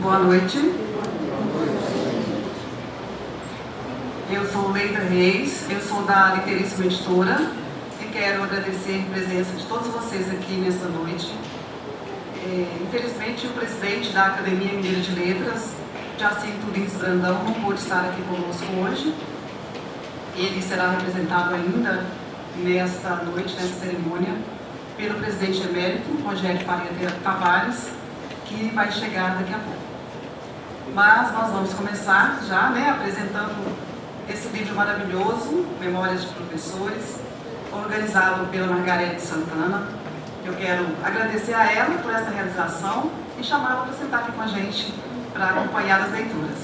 Boa noite. Eu sou Leida Reis, eu sou da Literíssima Editora e quero agradecer a presença de todos vocês aqui nesta noite. Infelizmente, o presidente da Academia Mineira de Letras, Jacinto Lins Brandão, não pôde estar aqui conosco hoje. Ele será representado ainda nesta noite, nesta cerimônia, pelo presidente emérito, Rogério Faria Tavares, que vai chegar daqui a pouco. Mas nós vamos começar já, apresentando esse livro maravilhoso, Memórias de Professores, organizado pela Margarete Santana. Eu quero agradecer a ela por essa realização e chamá-la para sentar aqui com a gente para acompanhar as leituras.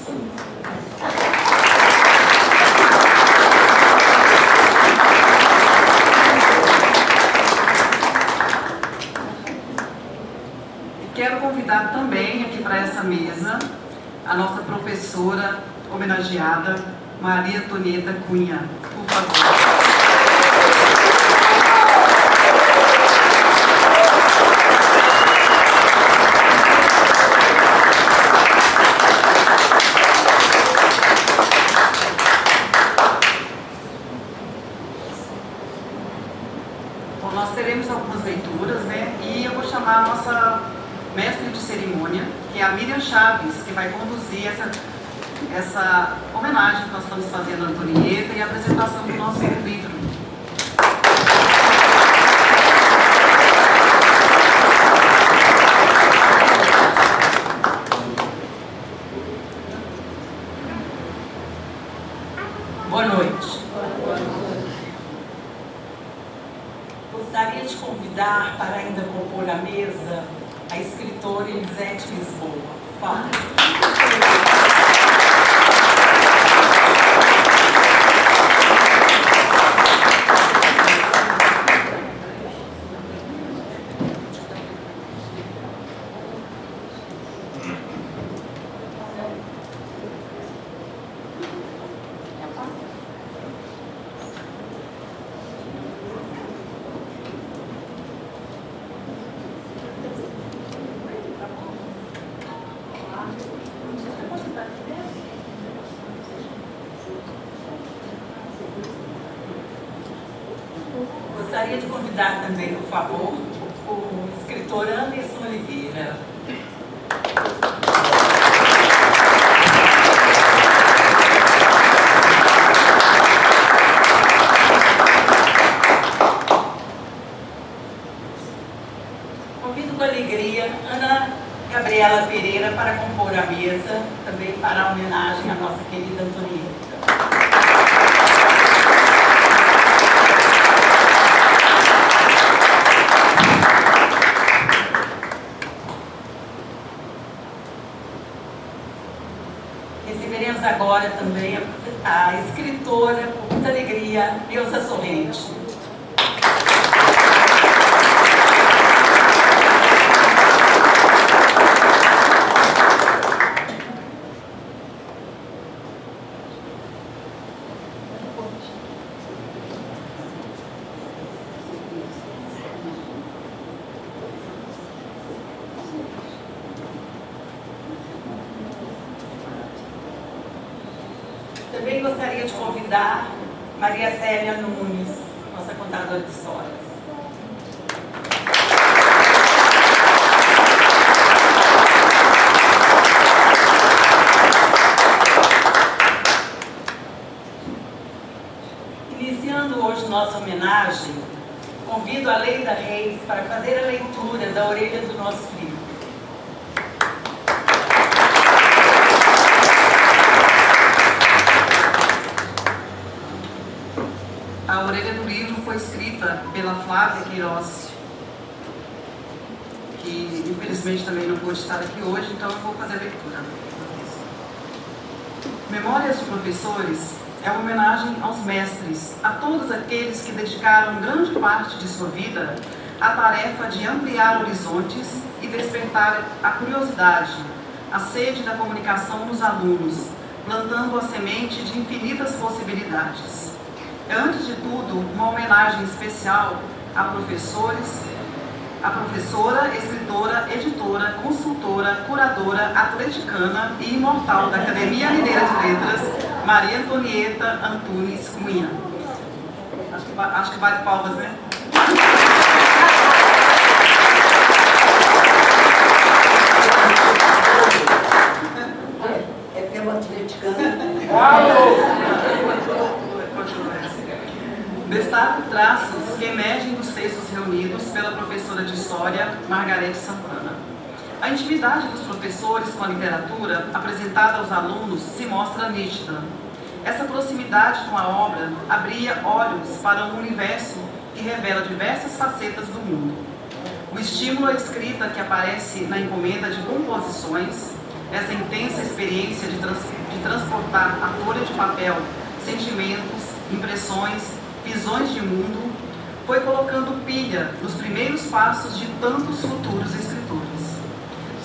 Quero convidar também aqui para essa mesa a nossa professora homenageada, Maria Antonieta Cunha, por favor. Bom, nós teremos algumas leituras, e eu vou chamar a nossa mestre de cerimônia, que é a Miriam Chaves, que vai conduzir essa homenagem que nós estamos fazendo à Antonieta e a apresentação do nosso livro. Boa noite. Gostaria de convidar para ainda compor a mesa a escritora Elisete Lisboa. Por favor. Gostaria de convidar também, por favor, o escritor Anderson Oliveira. Convido com alegria Ana Gabriela Pereira para compor a mesa, também para homenagem à nossa querida Antonieta. Receberemos agora também a escritora, com muita alegria, Neuza Sorrente. Também gostaria de convidar Maria Célia Nunes, nossa contadora de histórias. Iniciando hoje nossa homenagem, convido a Leida Reis para fazer a leitura da orelha do nosso livro. A orelha do livro foi escrita pela Flávia Queiroz, que infelizmente também não pôde estar aqui hoje, então eu vou fazer a leitura. Memórias de Professores é uma homenagem aos mestres, a todos aqueles que dedicaram grande parte de sua vida à tarefa de ampliar horizontes e despertar a curiosidade, a sede da comunicação nos alunos, plantando a semente de infinitas possibilidades. É, antes de tudo, uma homenagem especial a professores a professora, escritora, editora, consultora, curadora, atleticana e imortal da Academia Mineira de Letras, Maria Antonieta Antunes Cunha. Acho que vale palmas, né? É pelo atleticano. Destaco traços que emergem dos textos reunidos pela professora de História, Margarete Santana. A intimidade dos professores com a literatura apresentada aos alunos se mostra nítida. Essa proximidade com a obra abria olhos para um universo que revela diversas facetas do mundo. O estímulo à escrita que aparece na encomenda de composições, essa intensa experiência de transportar à folha de papel sentimentos, impressões, visões de mundo, foi colocando pilha nos primeiros passos de tantos futuros escritores.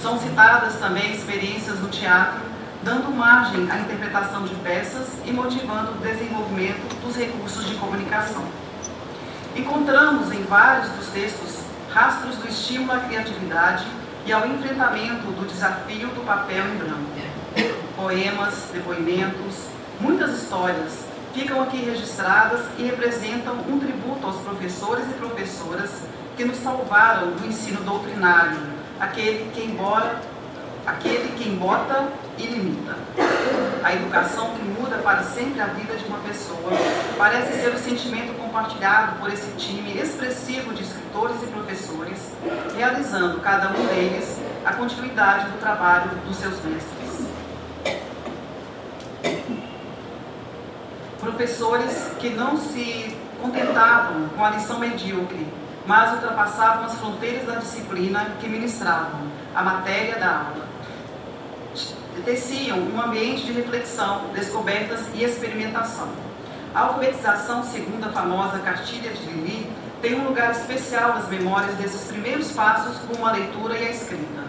São citadas também experiências no teatro, dando margem à interpretação de peças e motivando o desenvolvimento dos recursos de comunicação. Encontramos em vários dos textos rastros do estímulo à criatividade e ao enfrentamento do desafio do papel em branco. Poemas, depoimentos, muitas histórias ficam aqui registradas e representam um tributo aos professores e professoras que nos salvaram do ensino doutrinário, aquele que embota e limita. A educação que muda para sempre a vida de uma pessoa parece ser o sentimento compartilhado por esse time expressivo de escritores e professores, realizando cada um deles a continuidade do trabalho dos seus mestres. Professores que não se contentavam com a lição medíocre, mas ultrapassavam as fronteiras da disciplina que ministravam, a matéria da aula. Teciam um ambiente de reflexão, descobertas e experimentação. A alfabetização, segundo a famosa cartilha de Lili, tem um lugar especial nas memórias desses primeiros passos com a leitura e a escrita.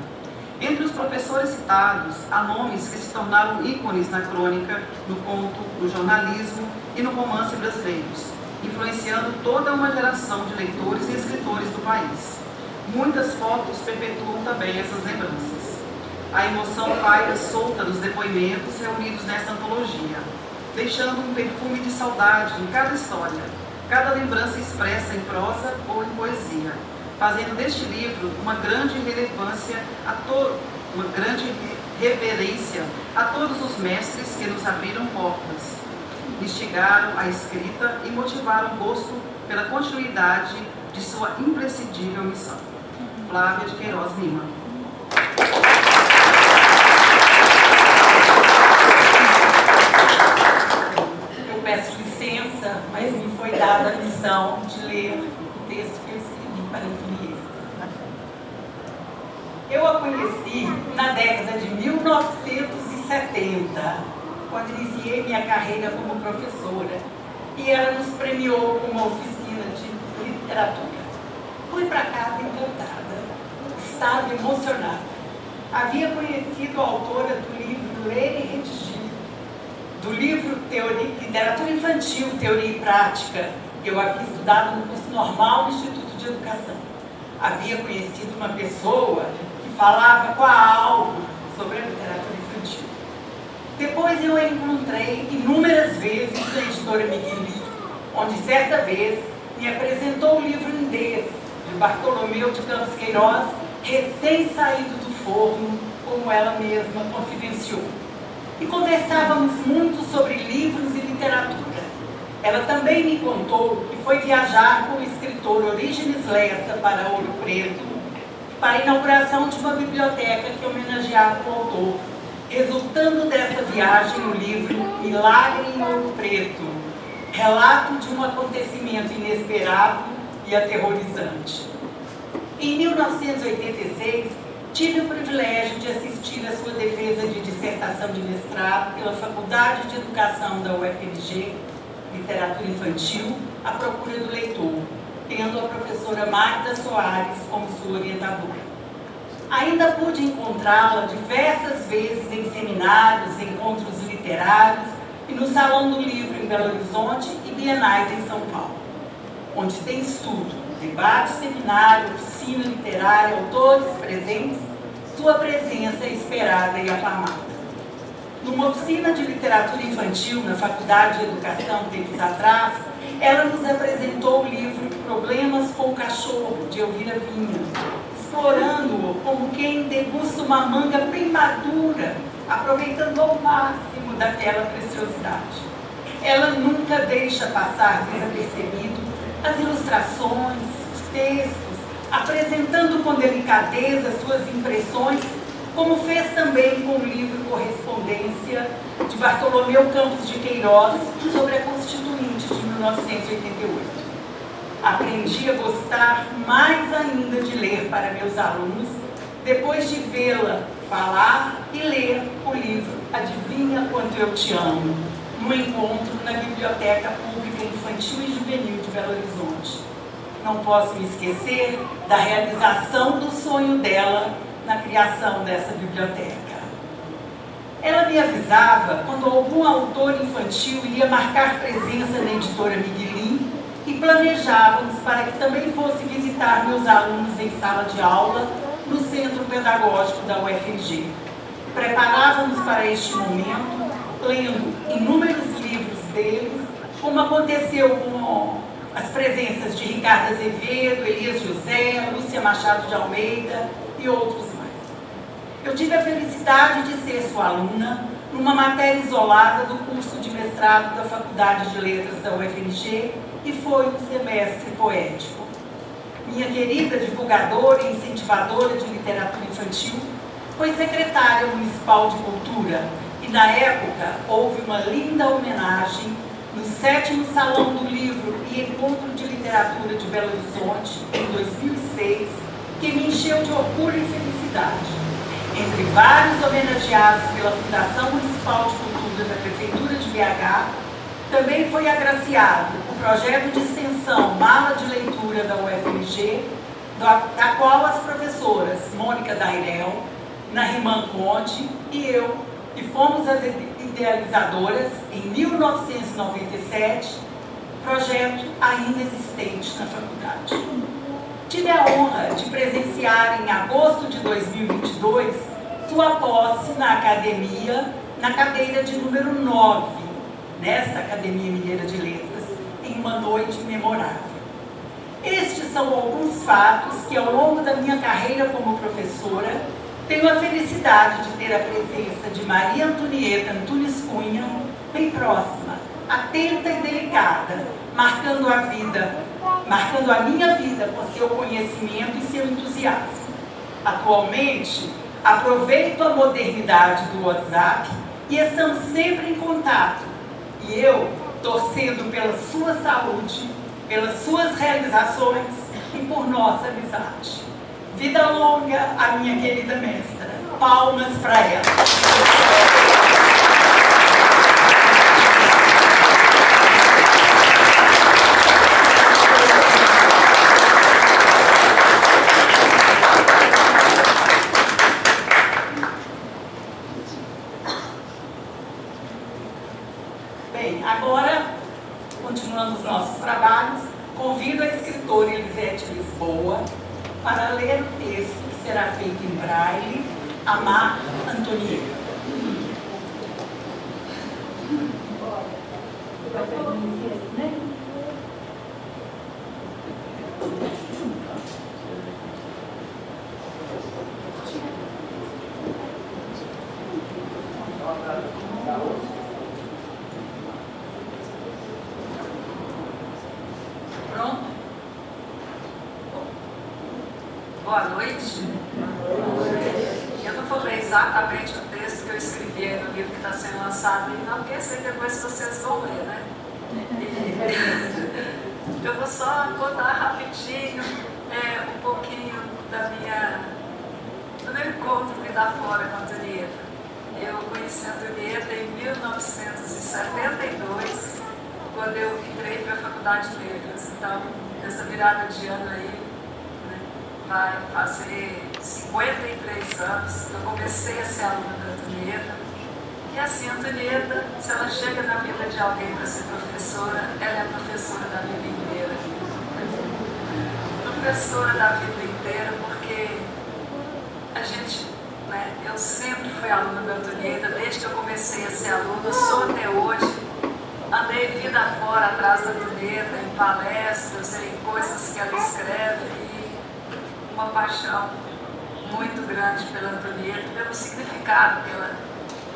Entre os professores citados, há nomes que se tornaram ícones na crônica, no conto, no jornalismo e no romance brasileiros, influenciando toda uma geração de leitores e escritores do país. Muitas fotos perpetuam também essas lembranças. A emoção paira solta nos depoimentos reunidos nessa antologia, deixando um perfume de saudade em cada história, cada lembrança expressa em prosa ou em poesia, fazendo deste livro uma grande reverência a todos os mestres que nos abriram portas, instigaram a escrita e motivaram o gosto pela continuidade de sua imprescindível missão. Flávia de Queiroz Lima. Eu peço licença, mas me foi dada a missão de ler o texto que eu escrevi para Antonieta. Eu a conheci na década de 1970, quando iniciei minha carreira como professora, e ela nos premiou com uma oficina de literatura. Fui para casa encantada, estava emocionada. Havia conhecido a autora do livro Ler e Redigir, do livro Literatura Infantil, Teoria e Prática, que eu havia estudado no curso normal do Instituto de Educação. Havia conhecido uma pessoa que falava com a alma sobre a literatura infantil. Depois eu a encontrei inúmeras vezes na editora Migueli, onde certa vez me apresentou o livro Indês, de Bartolomeu de Campos Queiroz, recém-saído do forno, como ela mesma confidenciou. E conversávamos muito sobre livros e literatura. Ela também me contou que foi viajar com o escritor Orígenes Lessa para Ouro Preto, para a inauguração de uma biblioteca que homenageava o autor, resultando dessa viagem o livro Milagre em Ouro Preto, relato de um acontecimento inesperado e aterrorizante. Em 1986, tive o privilégio de assistir à sua defesa de dissertação de mestrado pela Faculdade de Educação da UFMG, Literatura Infantil, à procura do leitor, tendo a professora Magda Soares como sua orientadora. Ainda pude encontrá-la diversas vezes em seminários, encontros literários e no Salão do Livro em Belo Horizonte e bienais em São Paulo, onde tem estudo, debate, seminário, oficina literária, autores presentes, sua presença é esperada e aclamada. Numa oficina de literatura infantil na Faculdade de Educação, tempos atrás, ela nos apresentou o livro Problemas com o Cachorro, de Elvira Vinha, explorando-o como quem degusta uma manga bem madura, aproveitando ao máximo daquela preciosidade. Ela nunca deixa passar desapercebido as ilustrações, os textos, apresentando com delicadeza suas impressões, como fez também com o livro Correspondência de Bartolomeu Campos de Queiroz sobre a Constituinte de 1988. Aprendi a gostar mais ainda de ler para meus alunos, depois de vê-la falar e ler o livro Adivinha Quanto Eu Te Amo, no encontro na Biblioteca Pública Infantil e Juvenil de Belo Horizonte. Não posso me esquecer da realização do sonho dela na criação dessa biblioteca. Ela me avisava quando algum autor infantil iria marcar presença na editora Miguelim e planejávamos para que também fosse visitar meus alunos em sala de aula no Centro Pedagógico da UFMG. Preparávamos para este momento, lendo inúmeros livros deles, como aconteceu com as presenças de Ricardo Azevedo, Elias José, Lúcia Machado de Almeida e outros mais. Eu tive a felicidade de ser sua aluna numa matéria isolada do curso de mestrado da Faculdade de Letras da UFMG e foi um semestre poético. Minha querida divulgadora e incentivadora de literatura infantil foi secretária municipal de cultura e, na época, houve uma linda homenagem no 7º Salão do Livro e Encontro de Literatura de Belo Horizonte, em 2006, que me encheu de orgulho e felicidade. Entre vários homenageados pela Fundação Municipal de Cultura da Prefeitura de BH, também foi agraciado o projeto de extensão Mala de Leitura da UFMG, da qual as professoras Mônica Dairel, Nariman Conde e eu, que fomos as idealizadoras em 1997, projeto ainda existente na faculdade. Tive a honra de presenciar em agosto de 2022 sua posse na academia, na cadeira de número 9, nesta Academia Mineira de Letras, em uma noite memorável. Estes são alguns fatos que, ao longo da minha carreira como professora, tenho a felicidade de ter a presença de Maria Antonieta Antunes Cunha, bem próxima, atenta e delicada, marcando a minha vida com seu conhecimento e seu entusiasmo. Atualmente, aproveito a modernidade do WhatsApp e estamos sempre em contato. E eu, torcendo pela sua saúde, pelas suas realizações e por nossa amizade. Vida longa à minha querida mestra. Palmas para ela. Bem, agora, continuando os nossos trabalhos, convido a escritora Elisete Lisboa para ler o texto que será feito em braille, Amar Antonieta. Pronto? Boa noite. Eu não vou ler exatamente o texto que eu escrevi no livro que está sendo lançado, não, porque sei depois vocês vão ler, né? Eu vou só contar rapidinho um pouquinho do meu encontro Vida Fora com a Antonieta. Eu conheci a Antonieta em 1972, quando eu entrei para a Faculdade de Letras. Então, essa virada de ano aí, né, vai fazer 53 anos. Eu comecei a ser aluna da Antonieta. E assim, a Antonieta, se ela chega na vida de alguém para ser professora, ela é professora da vida inteira. Professora da vida inteira. inteira, porque a gente, né, eu sempre fui aluna da Antonieta, desde que eu comecei a ser aluna, sou até hoje. Andei vida fora atrás da Antonieta, em palestras, em coisas que ela escreve, e uma paixão muito grande pela Antonieta, pelo significado que ela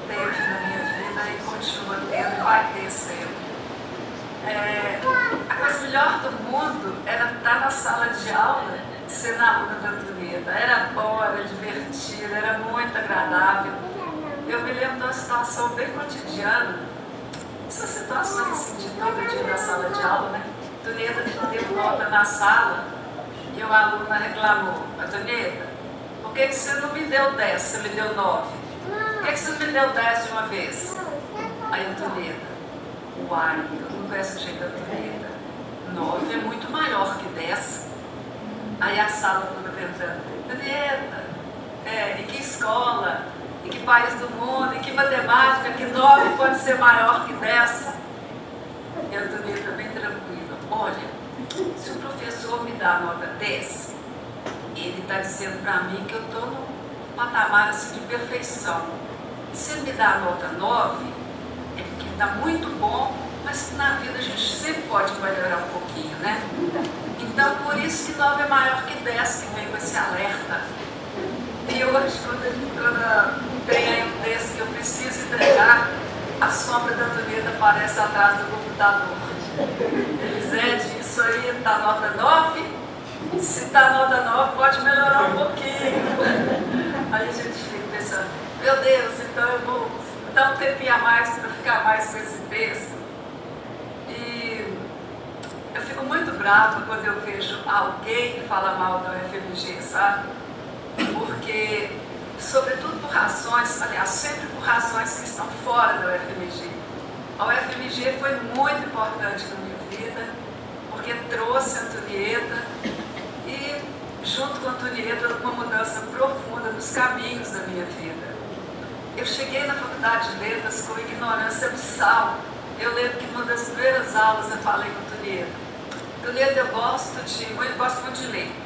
teve na minha vida e continua tendo e vai ter sempre. A coisa melhor do mundo era estar na sala de aula, ser na aluna da Antonieta. Era bom, era divertido, era muito agradável. Eu me lembro de uma situação bem cotidiana, essas situações assim, de todo dia na sala de aula, né? A Antonieta teve nota na sala e uma aluna reclamou: Antonieta, por que você não me deu 10, você me deu 9? Por que você não me deu 10 de uma vez? Aí a Antonieta: uai, eu não conheço o jeito da Antonieta. 9 é muito maior que 10. Aí a sala toda perguntando: Antonieta, em que escola, em que país do mundo, em que matemática, que 9 pode ser maior que 10? E a Antonieta bem tranquila: olha, se o professor me dá a nota 10, ele está dizendo para mim que eu estou num patamar assim, de perfeição. E se ele me dá a nota 9, é que está muito bom, mas que na vida a gente sempre pode melhorar um pouquinho, né? Então, por isso que 9 é maior que 10, que vem com esse alerta. E hoje, quando tem aí um texto que eu preciso entregar, a sombra da Antonieta aparece atrás do computador. Elisete, isso aí está nota 9? Se está nota 9, pode melhorar um pouquinho. Aí a gente fica pensando: meu Deus, então eu vou dar um tempinho a mais para ficar mais com esse texto. E eu fico muito brava quando eu vejo alguém que fala mal da UFMG, sabe? Porque, sobretudo por razões, aliás, sempre por razões que estão fora da UFMG. A UFMG foi muito importante na minha vida, porque trouxe a Antonieta e, junto com a Antonieta, uma mudança profunda nos caminhos da minha vida. Eu cheguei na Faculdade de Letras com ignorância abissal. Eu lembro que numa das primeiras aulas eu falei com a Antonieta: Antonieta, eu gosto muito de ler.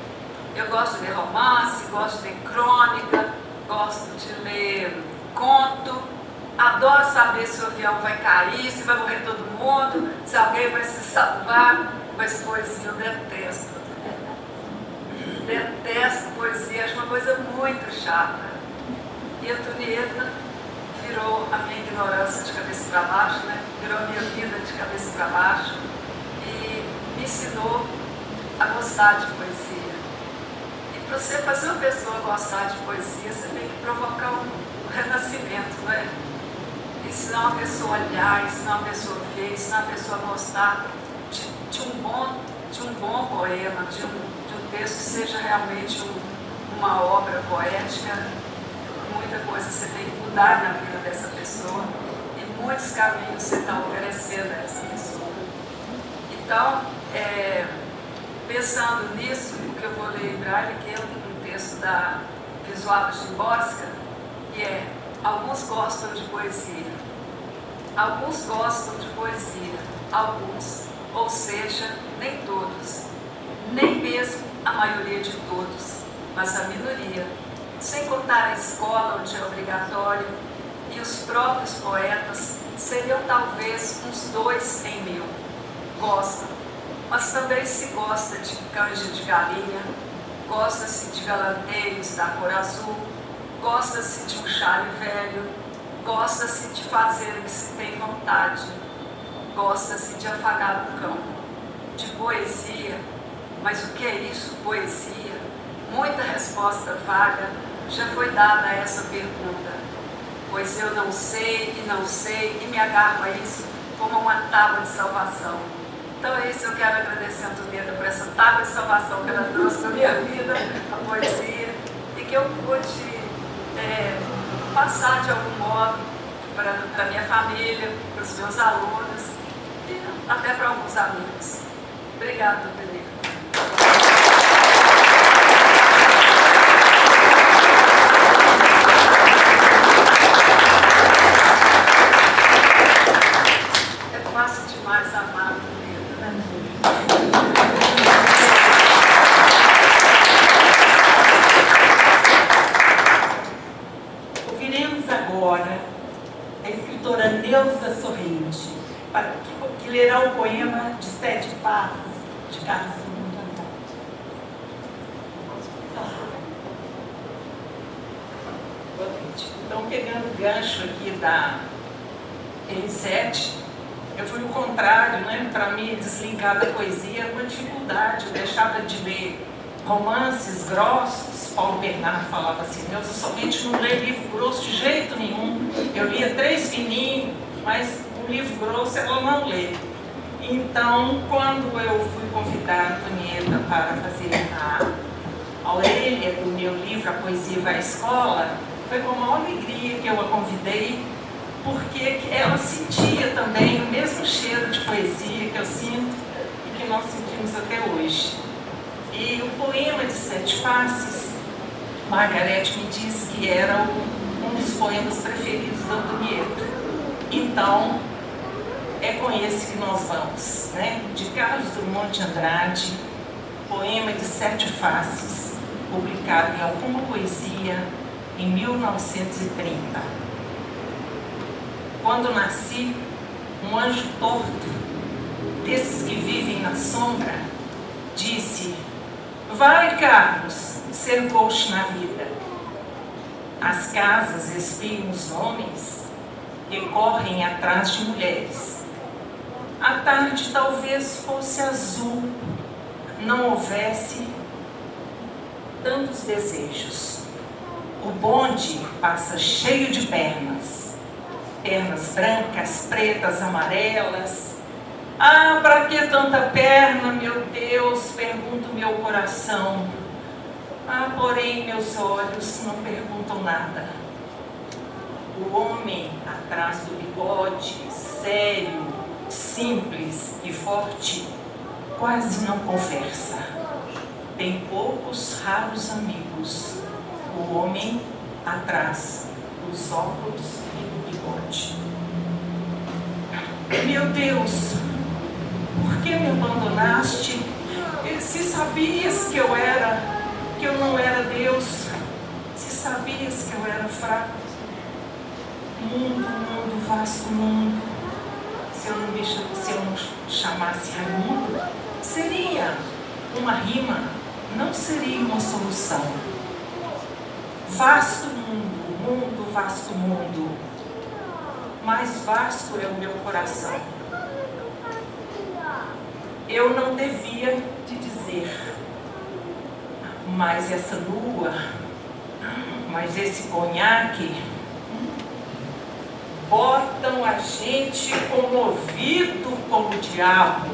Eu gosto de ler romance, gosto de ler crônica, gosto de ler conto, adoro saber se o avião vai cair, se vai morrer todo mundo, se alguém vai se salvar, mas poesia eu detesto. Detesto poesia, acho uma coisa muito chata. E a Antonieta virou a minha ignorância de cabeça para baixo, né? Virou a minha vida de cabeça para baixo e me ensinou a gostar de poesia. Para você fazer uma pessoa gostar de poesia, você tem que provocar um renascimento, né? Ensinar uma pessoa a olhar, ensinar uma pessoa a ver, ensinar uma pessoa a gostar de um bom poema, de um texto que seja realmente uma obra poética. Muita coisa você tem que mudar na vida dessa pessoa e muitos caminhos você está oferecendo a essa pessoa. Então, pensando nisso, o que eu vou ler em Braille aqui é um texto da Wisława Szymborska, que é: alguns gostam de poesia. Alguns gostam de poesia, alguns, ou seja, nem todos, nem mesmo a maioria de todos, mas a minoria, sem contar a escola onde é obrigatório, e os próprios poetas seriam talvez uns 2 em 1000. Gostam. Mas também se gosta de canja de galinha, gosta-se de galanteios da cor azul, gosta-se de um chale velho, gosta-se de fazer o que se tem vontade, gosta-se de afagar o cão, de poesia. Mas o que é isso, poesia? Muita resposta vaga já foi dada a essa pergunta, pois eu não sei e me agarro a isso como uma tábua de salvação. Então é isso, eu quero agradecer a Antonieta por essa tábua de salvação que ela trouxe para a minha vida, a poesia, e que eu pude passar de algum modo para a minha família, para os meus alunos e até para alguns amigos. Obrigada, Antonieta. É fácil demais amar, Antonieta. a escritora Neuza Sorrente, que lerá o poema de 7 faces de Carlos Drummond de Andrade. Boa noite. Então, pegando o gancho aqui da M7, eu fui o contrário, né? Para me desligar da poesia, era uma dificuldade. Eu deixava de ler romances grossos. Paulo Bernardo falava assim: Neuza Sorrente não lê livro grosso de jeito nenhum. Eu lia 3 fininhos, mas um livro grosso ela não lê. Então, quando eu fui convidar a Antonieta para fazer a orelha do meu livro A Poesia Vai à Escola, foi com a maior alegria que eu a convidei, porque ela sentia também o mesmo cheiro de poesia que eu sinto e que nós sentimos até hoje. E o poema de 7 faces, Margarete me disse que era um dos poemas preferidos da Antonieta. Então, é com esse que nós vamos, né? De Carlos Drummond de Andrade, poema de 7 faces, publicado em Alguma Poesia, em 1930. Quando nasci, um anjo torto, desses que vivem na sombra, disse: vai, Carlos, ser gaucho na vida. As casas espiam os homens e correm atrás de mulheres. A tarde talvez fosse azul, não houvesse tantos desejos. O bonde passa cheio de pernas, pernas brancas, pretas, amarelas. Ah, para que tanta perna, meu Deus? Pergunta o meu coração. Ah, porém, meus olhos não perguntam nada. O homem atrás do bigode, sério, simples e forte, quase não conversa. Tem poucos raros amigos. O homem atrás dos óculos e do bigode. Meu Deus, por que me abandonaste? Se sabias que eu não era Deus, se sabias que eu era fraco, mundo, vasto mundo, se eu não chamasse Raimundo, seria uma rima, não seria uma solução. Vasto mundo, vasto mundo, mais vasto é o meu coração. Eu não devia te dizer, mas essa lua, mas esse conhaque, botam a gente comovido como o diabo.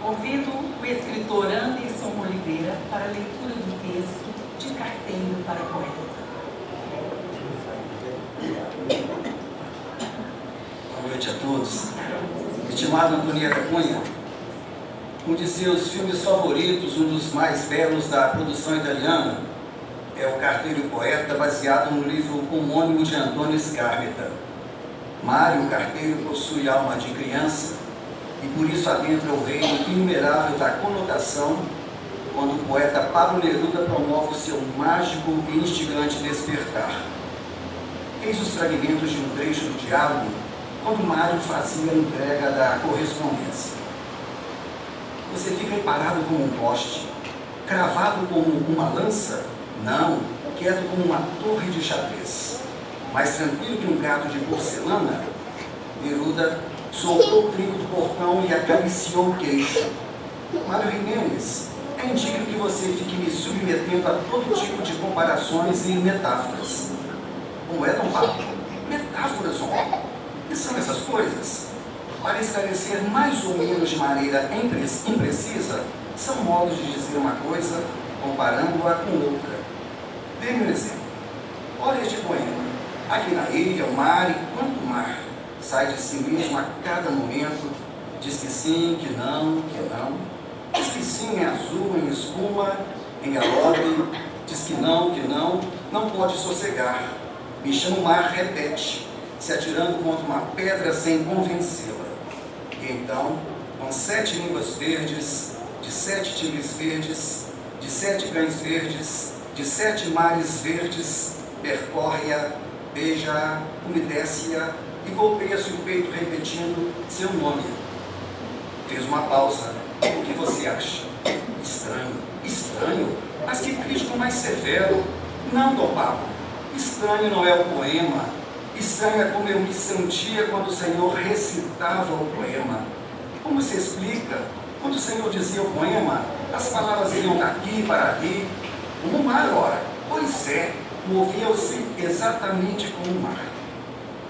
Convido o escritor Anderson Oliveira para a leitura do texto De Carteiro para Poeta. Boa noite a todos. Estimado Antonieta Cunha, um de seus filmes favoritos, um dos mais belos da produção italiana, é O Carteiro e Poeta, baseado no livro homônimo de Antonio Scarpetta. Mário, o carteiro, possui alma de criança e por isso adentra o reino inumerável da conotação quando o poeta Pablo Neruda promove o seu mágico e instigante despertar. Eis os fragmentos de um trecho do diálogo quando Mário fazia a entrega da correspondência. Você fica aí parado como um poste, cravado como uma lança? Não, quieto como uma torre de xadrez. Mais tranquilo que um gato de porcelana? Neruda soltou o trinco do portão e acariciou o queixo. Mário Jimenez, é indigno que você fique me submetendo a todo tipo de comparações e metáforas. Como é, Dom Pablo? Metáforas, homem. O que são essas coisas? Para esclarecer mais ou menos de maneira imprecisa, são modos de dizer uma coisa comparando-a com outra. Dê-me um exemplo. Olha este poema. Aqui na ilha, o mar e quanto mar. Sai de si mesmo a cada momento. Diz que sim, que não, que não. Diz que sim, é azul, em espuma, em galope. Diz que não pode sossegar. Me chama o mar, repete, se atirando contra uma pedra sem convencê-la. E então, com 7 línguas verdes, de 7 tigres verdes, de 7 cães verdes, de 7 mares verdes, percorre-a, beija-a, umedece-a e golpeia-se o peito repetindo seu nome. Fez uma pausa. O que você acha? Estranho. Estranho? Mas que crítico mais severo. Não, Dom Pablo. Estranho não é o poema. Estranho é como eu me sentia quando o Senhor recitava o poema. Como se explica? Quando o Senhor dizia o poema, as palavras iam daqui para ali, como o mar, ora. Pois é, movia-se exatamente como o mar.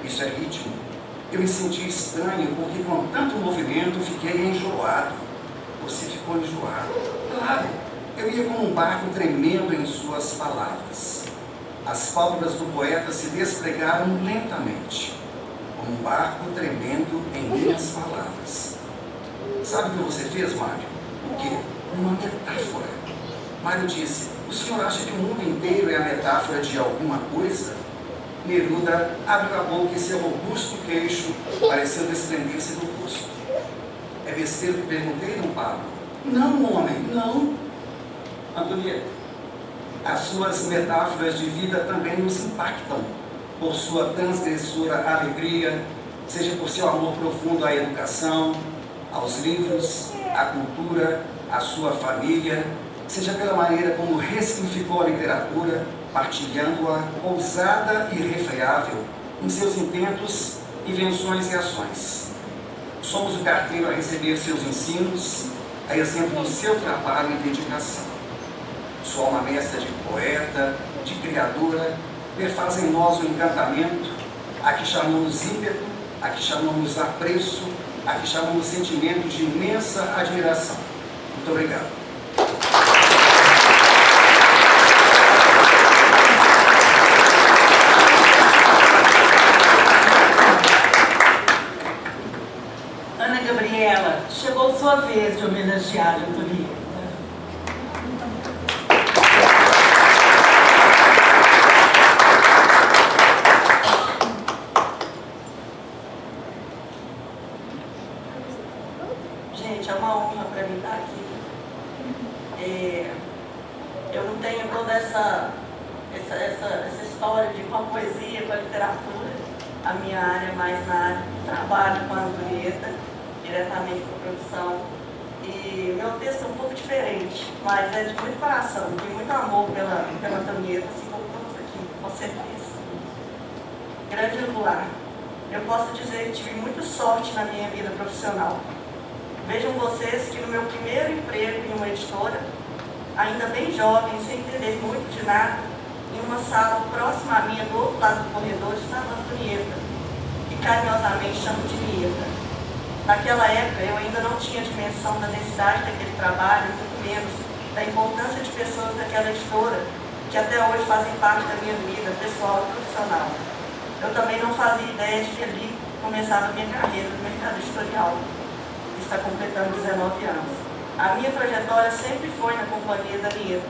Isso é ritmo. Eu me senti estranho porque com tanto movimento fiquei enjoado. Você ficou enjoado? Claro, eu ia como um barco tremendo em suas palavras. As pálpebras do poeta se despregaram lentamente, como um barco tremendo em minhas palavras. Sabe o que você fez, Mário? O quê? Uma metáfora. Mário disse: o senhor acha que o mundo inteiro é a metáfora de alguma coisa? Neruda abriu a boca e seu robusto queixo pareceu desprender-se do rosto. É besteira que perguntei, não, Pablo? Não, homem, não. Antonieta, as suas metáforas de vida também nos impactam, por sua transgressora alegria, seja por seu amor profundo à educação, aos livros, à cultura, à sua família, seja pela maneira como ressignificou a literatura, partilhando-a ousada e irrefreável em seus intentos, invenções e ações. Somos o carteiro a receber seus ensinos, a exemplo do seu trabalho e dedicação. Sua alma mestra de poeta, de criadora, perfaz em nós o encantamento, a que chamamos ímpeto, a que chamamos apreço, a que chamamos sentimento de imensa admiração. Muito obrigado. Ana Gabriela, chegou sua vez de homenagear a Antonieta. Gente, é uma honra para mim estar aqui. Eu não tenho toda essa história de com a poesia, com a literatura, a minha área mais na área do trabalho com a Antonieta, diretamente com a produção. E meu texto é um pouco diferente, mas é de muito coração, tem muito amor pela Antonieta, assim como todos aqui, com certeza. Grande Angular, eu posso dizer que tive muita sorte na minha vida profissional. Vejam vocês que no meu primeiro emprego em uma editora, ainda bem jovem, sem entender muito de nada, em uma sala próxima à minha, do outro lado do corredor, estava a Antonieta, que carinhosamente chamo de Nieta. Naquela época, eu ainda não tinha dimensão da necessidade daquele trabalho, muito menos da importância de pessoas daquela editora, que até hoje fazem parte da minha vida pessoal e profissional. Eu também não fazia ideia de que ali começava a minha carreira no mercado editorial. Está completando 19 anos. A minha trajetória sempre foi na companhia da Nieta,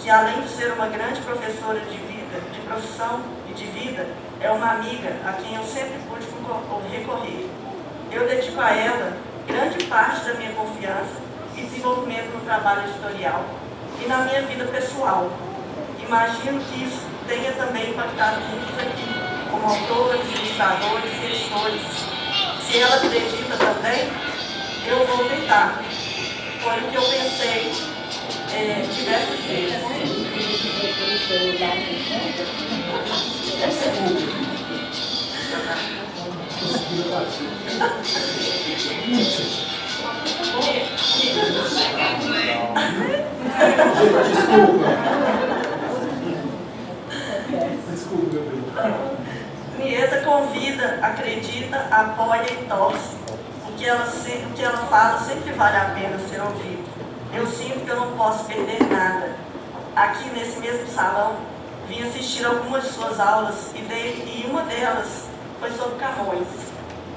que além de ser uma grande professora de vida, de profissão e de vida, é uma amiga a quem eu sempre pude recorrer. Eu dedico a ela grande parte da minha confiança e desenvolvimento no trabalho editorial e na minha vida pessoal. Imagino que isso tenha também impactado muitos aqui, como autores, ilustradores e editores. Se ela acredita também, eu vou tentar. Foi o que eu pensei diversas vezes. Desculpa, Gabriel. Nieta convida, acredita, apoia e torce. O que ela fala sempre vale a pena ser ouvido. Eu sinto que eu não posso perder nada. Aqui nesse mesmo salão, vim assistir algumas de suas aulas e uma delas foi sobre Camões.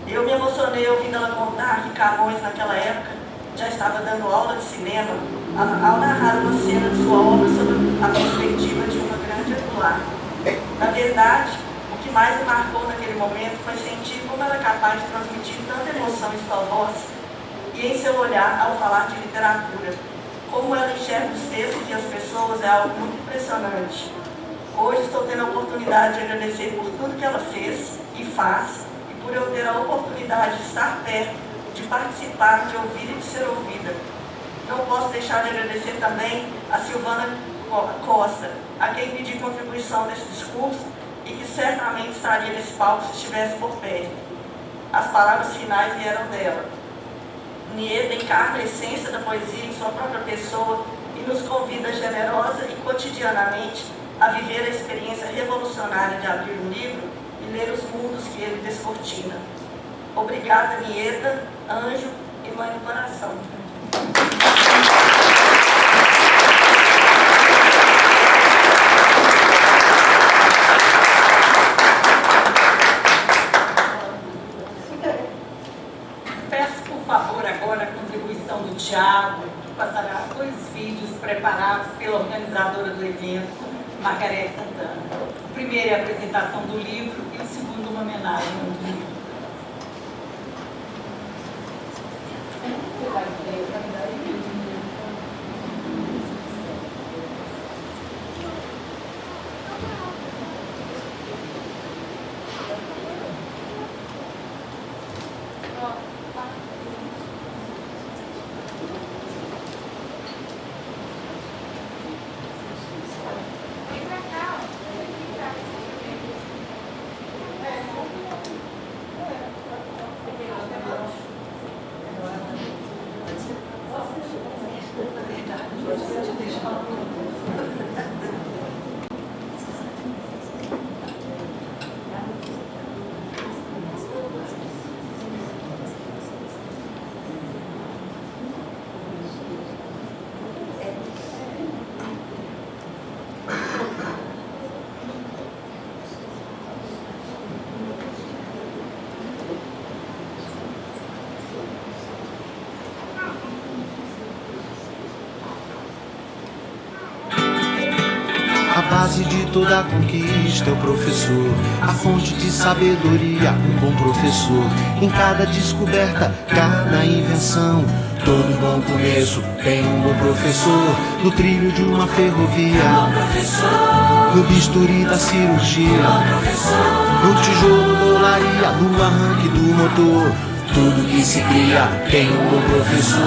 Eu me emocionei ouvindo ela contar que Camões, naquela época, já estava dando aula de cinema ao narrar uma cena de sua obra sobre a perspectiva de uma grande Angular. Na verdade, o que mais me marcou naquele momento foi sentir como ela é capaz de transmitir tanta emoção em sua voz e em seu olhar ao falar de literatura. Como ela enxerga os textos e as pessoas é algo muito impressionante. Hoje estou tendo a oportunidade de agradecer por tudo que ela fez e faz, e por eu ter a oportunidade de estar perto, de participar, de ouvir e de ser ouvida. Não posso deixar de agradecer também a Silvana Costa, a quem pedi contribuição nesse discurso e que certamente estaria nesse palco se estivesse por perto. As palavras finais vieram dela. Nieda encarna a essência da poesia em sua própria pessoa e nos convida generosa e cotidianamente a viver a experiência revolucionária de abrir um livro e ler os mundos que ele descortina. Obrigada, Nieda, anjo e mãe do coração. Peço, por favor, agora a contribuição do Tiago, que passará 2 vídeos preparados pela organizadora do evento, Margarete Santana. O primeiro é a apresentação do livro e o segundo uma homenagem ao livro. A base de toda conquista é o professor, a fonte de sabedoria, um bom professor. Em cada descoberta, cada invenção, todo bom começo tem um bom professor. No trilho de uma ferrovia, no bisturi da cirurgia, no tijolo da olaria, no arranque do motor, tudo que se cria tem um bom professor.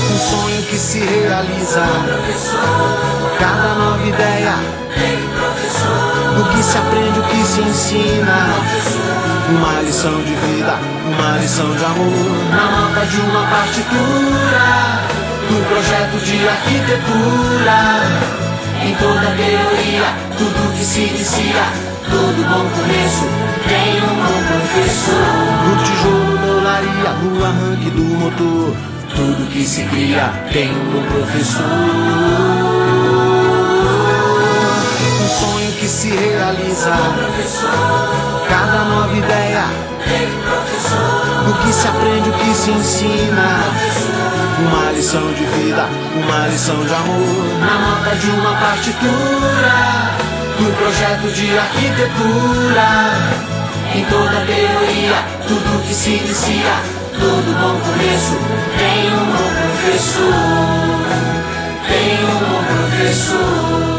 Um sonho que se realiza, cada nova ideia, o que se aprende, o que se ensina, uma lição de vida, uma lição de amor, na nota de uma partitura, num projeto de arquitetura, em toda teoria, tudo que se inicia, todo bom começo tem um bom professor. No tijolo da olaria, no arranque do motor, tudo que se cria tem um bom professor. Um sonho que se realiza, cada nova ideia, o que se aprende, o que se ensina, uma lição de vida, uma lição de amor, na nota de uma partitura, no projeto de arquitetura, em toda teoria, tudo que se inicia, todo bom começo tem um bom professor, tem um bom professor.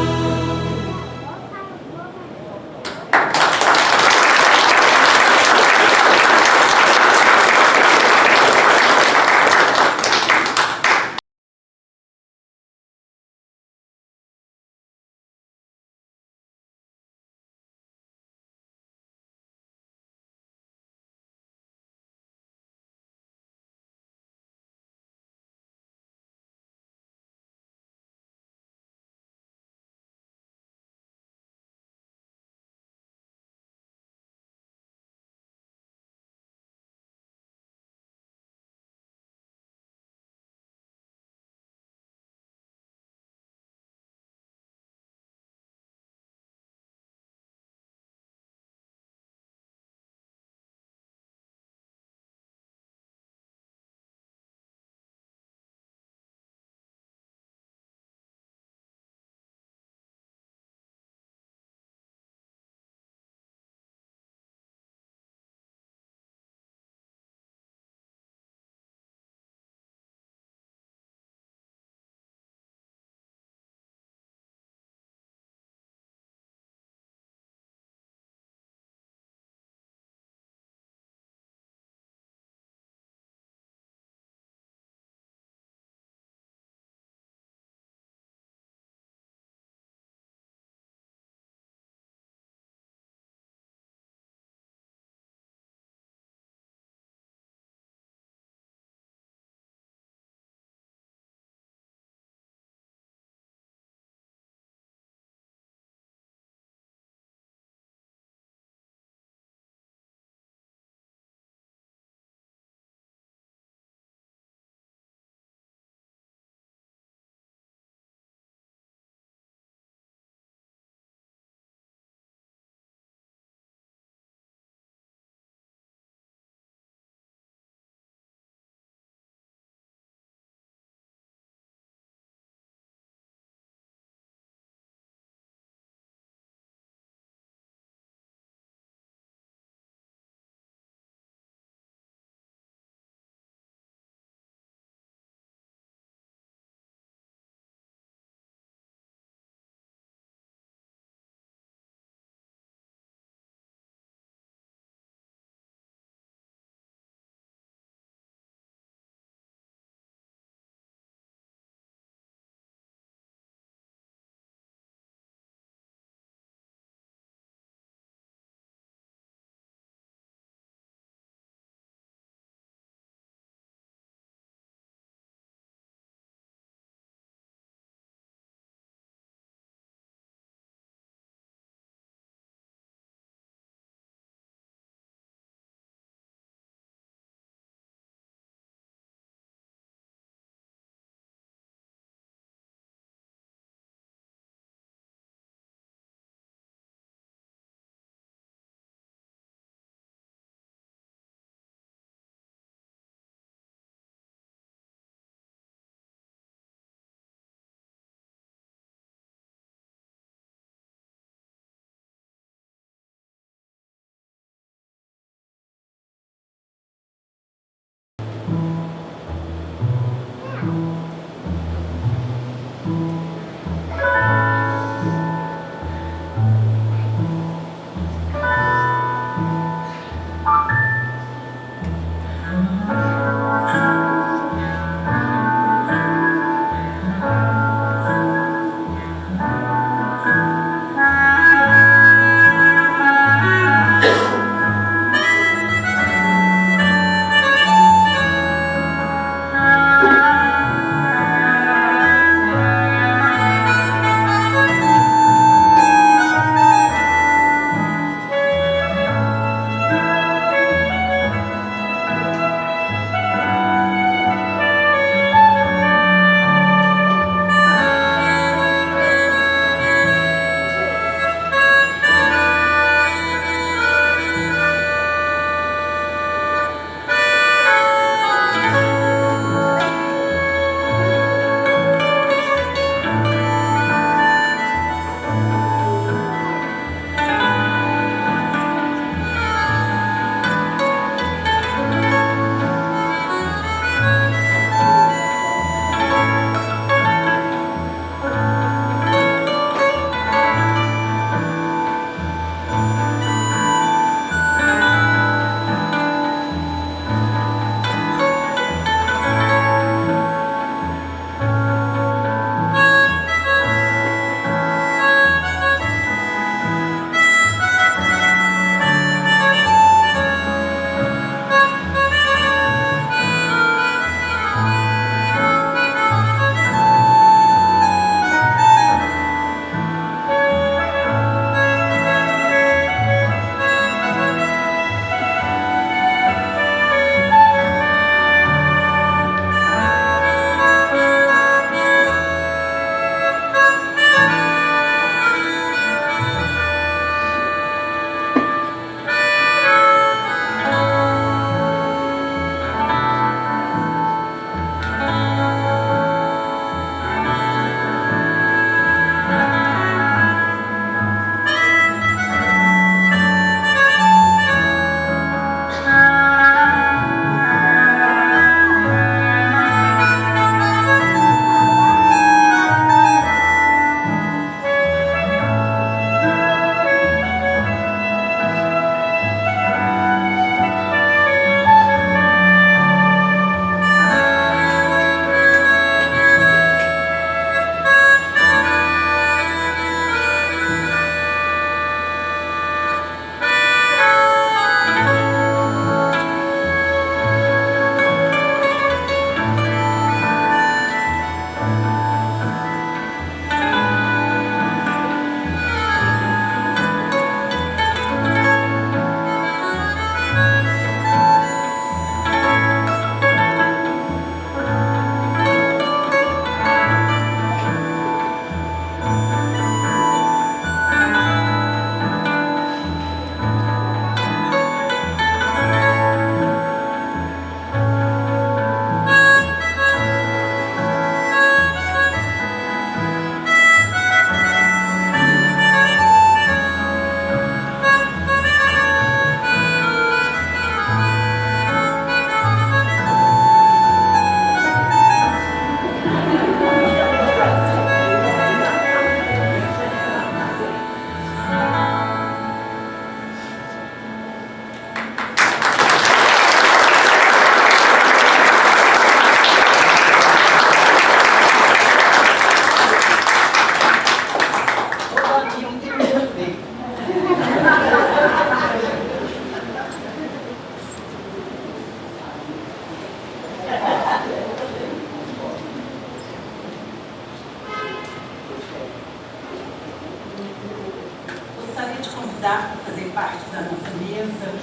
convidar para fazer parte da nossa mesa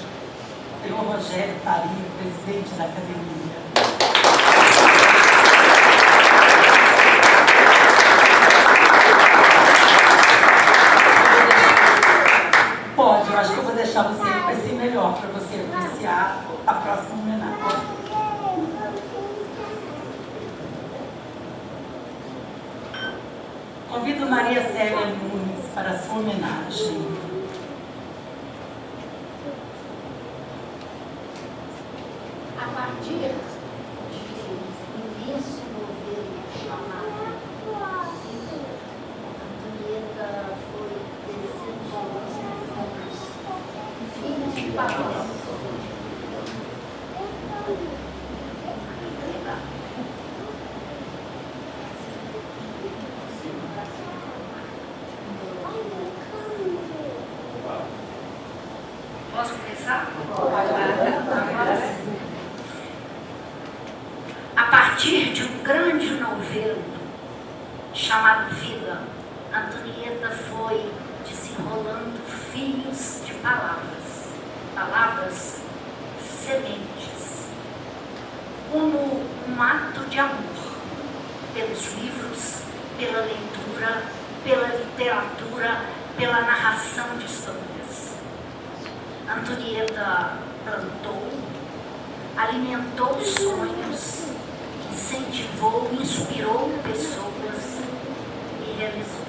o senhor Rogério Faria, presidente da academia. Pode, eu acho que eu vou deixar você, vai ser melhor para você apreciar a próxima homenagem. Convido Maria Célia Nunes para a sua homenagem. A partir de um imenso governo chamado Antonieta foi desenvolvendo filhos de palavras. Posso começar? A partir de um grande novelo chamado Vida, Antonieta foi desenrolando fios de palavras, palavras sementes, como um ato de amor pelos livros, pela leitura, pela literatura, pela narração de histórias. Antonieta plantou, alimentou sonhos, incentivou, inspirou pessoas e realizou.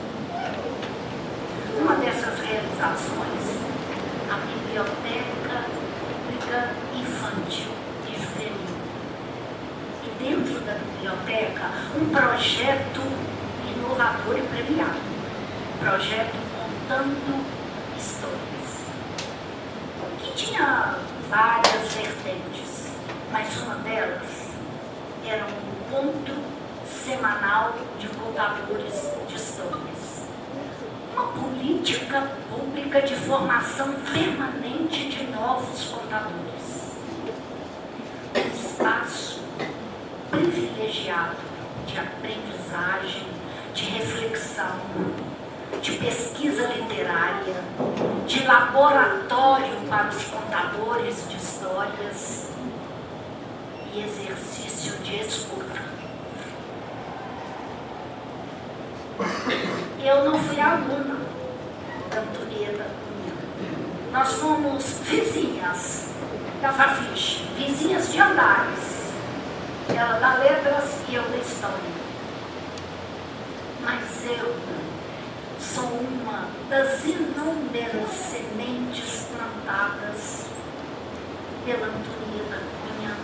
Uma dessas realizações, a Biblioteca Pública Infantil e Juvenil. E dentro da biblioteca, um projeto inovador e premiado, projeto Contando Histórias, que tinha várias vertentes, mas uma delas era um encontro semanal de contadores de histórias. Uma política pública de formação permanente de novos contadores. Um espaço privilegiado de aprendizagem, de reflexão, de pesquisa literária, de laboratório para os contadores de histórias e exercício de escuta. Eu não fui aluna da Antonieta Cunha. Nós fomos vizinhas da Fafiche, vizinhas de andares. Ela da letras e eu da história. Mas eu sou uma das inúmeras sementes plantadas pela Antonieta Cunha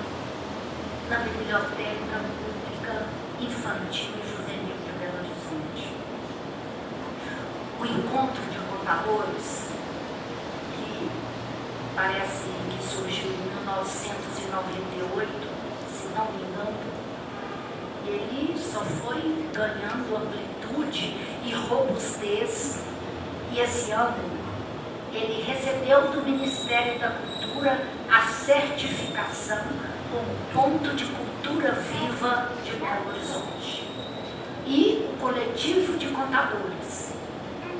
na Biblioteca Pública Infantil e Juvenil de Belo Horizonte. O encontro de contadores, que parece que surgiu em 1998, se não me engano, ele só foi ganhando amplitude e robustez, e esse ano ele recebeu do Ministério da Cultura a certificação como Ponto de Cultura Viva de Belo Horizonte. E o coletivo de contadores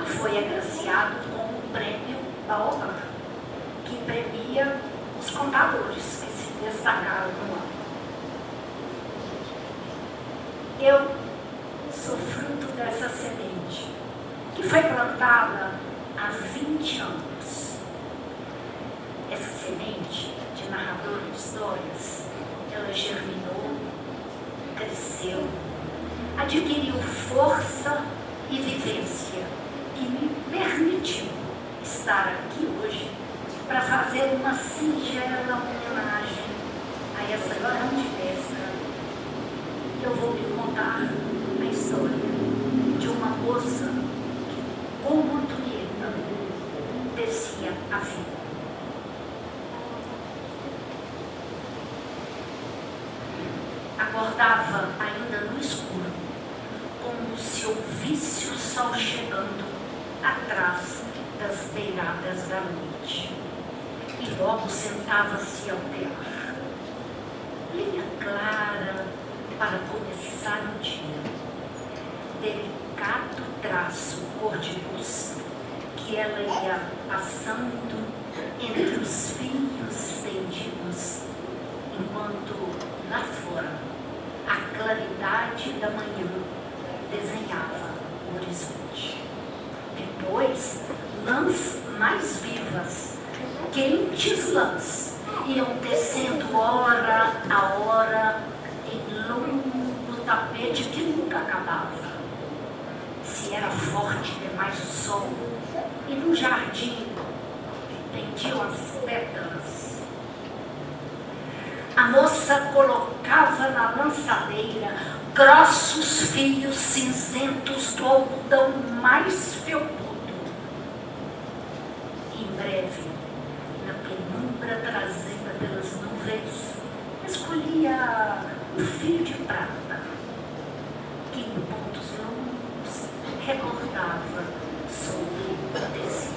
foi agraciado com o prêmio da ONU, que premia os contadores que se destacaram no ano. Eu sou fruto dessa semente, que foi plantada há 20 anos. Essa semente de narradora de histórias, ela germinou, cresceu, adquiriu força e vivência, que me permitiu estar aqui hoje para fazer uma singela homenagem a essa grande mestra. Eu vou lhe contar a história de uma moça que, como Antonieta, descia a vida. Acordava ainda no escuro, como se ouvisse o sol chegando atrás das beiradas da noite. E logo sentava-se ao terrar. Linha clara para começar o dia. Delicado traço cor de luz que ela ia passando entre os fios estendidos, enquanto lá fora a claridade da manhã desenhava o horizonte. Depois, lãs mais vivas, quentes lãs, iam descendo hora a hora em longo tapete que nunca acabava. Se era forte demais o sol, e no jardim pendiam as pétalas. A moça colocava na lançadeira grossos fios cinzentos do algodão mais felpudo. Em breve, na penumbra trazida pelas nuvens, escolhia um fio de prata, que em pontos longos rebordava sobre o tecido.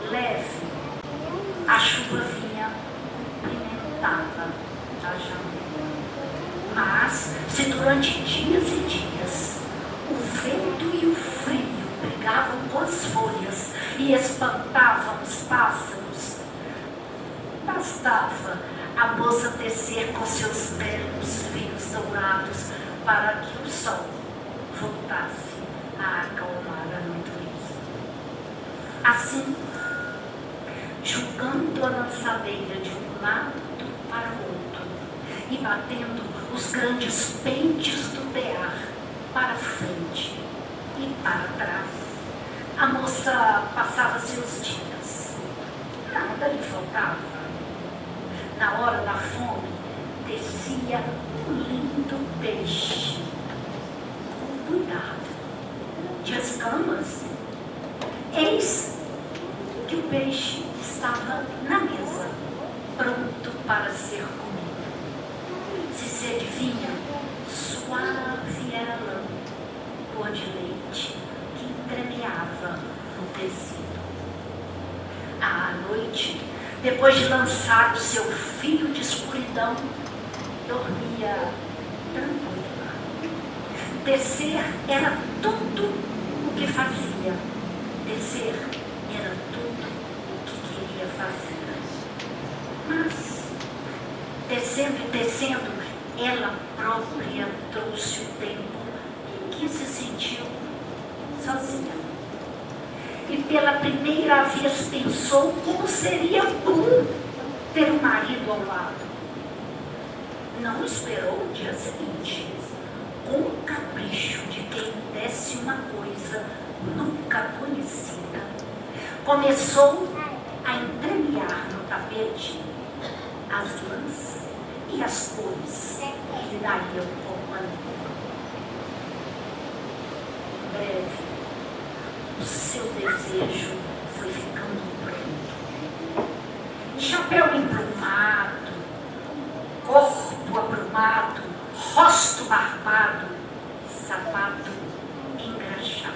Leve, a chuva vinha, pimentava a janela. Mas, se durante dias e dias o vento e o frio brigavam com as folhas e espantavam os pássaros, bastava a moça tecer com seus belos fios dourados para que o sol voltasse a acalmar a natureza. Assim, jogando a lançadeira de um lado para o outro e batendo os grandes pentes do tear para frente e para trás, a moça passava seus dias. Nada lhe faltava. Na hora da fome, descia um lindo peixe. Com cuidado de escamas, eis que o peixe estava na mesa, pronto para ser comido. Se se adivinha, suave era a lã, cor de leite, que entremeava no tecido. À noite, depois de lançar o seu fio de escuridão, dormia tranquila. Tecer era tudo o que fazia. Tecer era tudo o que queria fazer. Mas, tecendo e tecendo, ela própria trouxe o tempo em que se sentiu sozinha. E pela primeira vez pensou como seria bom ter um marido ao lado. Não esperou o dia seguinte, com o capricho de quem desse uma coisa nunca conhecida. Começou a entremear no tapete as lãs e as cores que lhe dariam companhia. Em breve, o seu desejo foi ficando pronto. Chapéu emplumado, corpo aprumado, rosto barbado, sapato engraxado.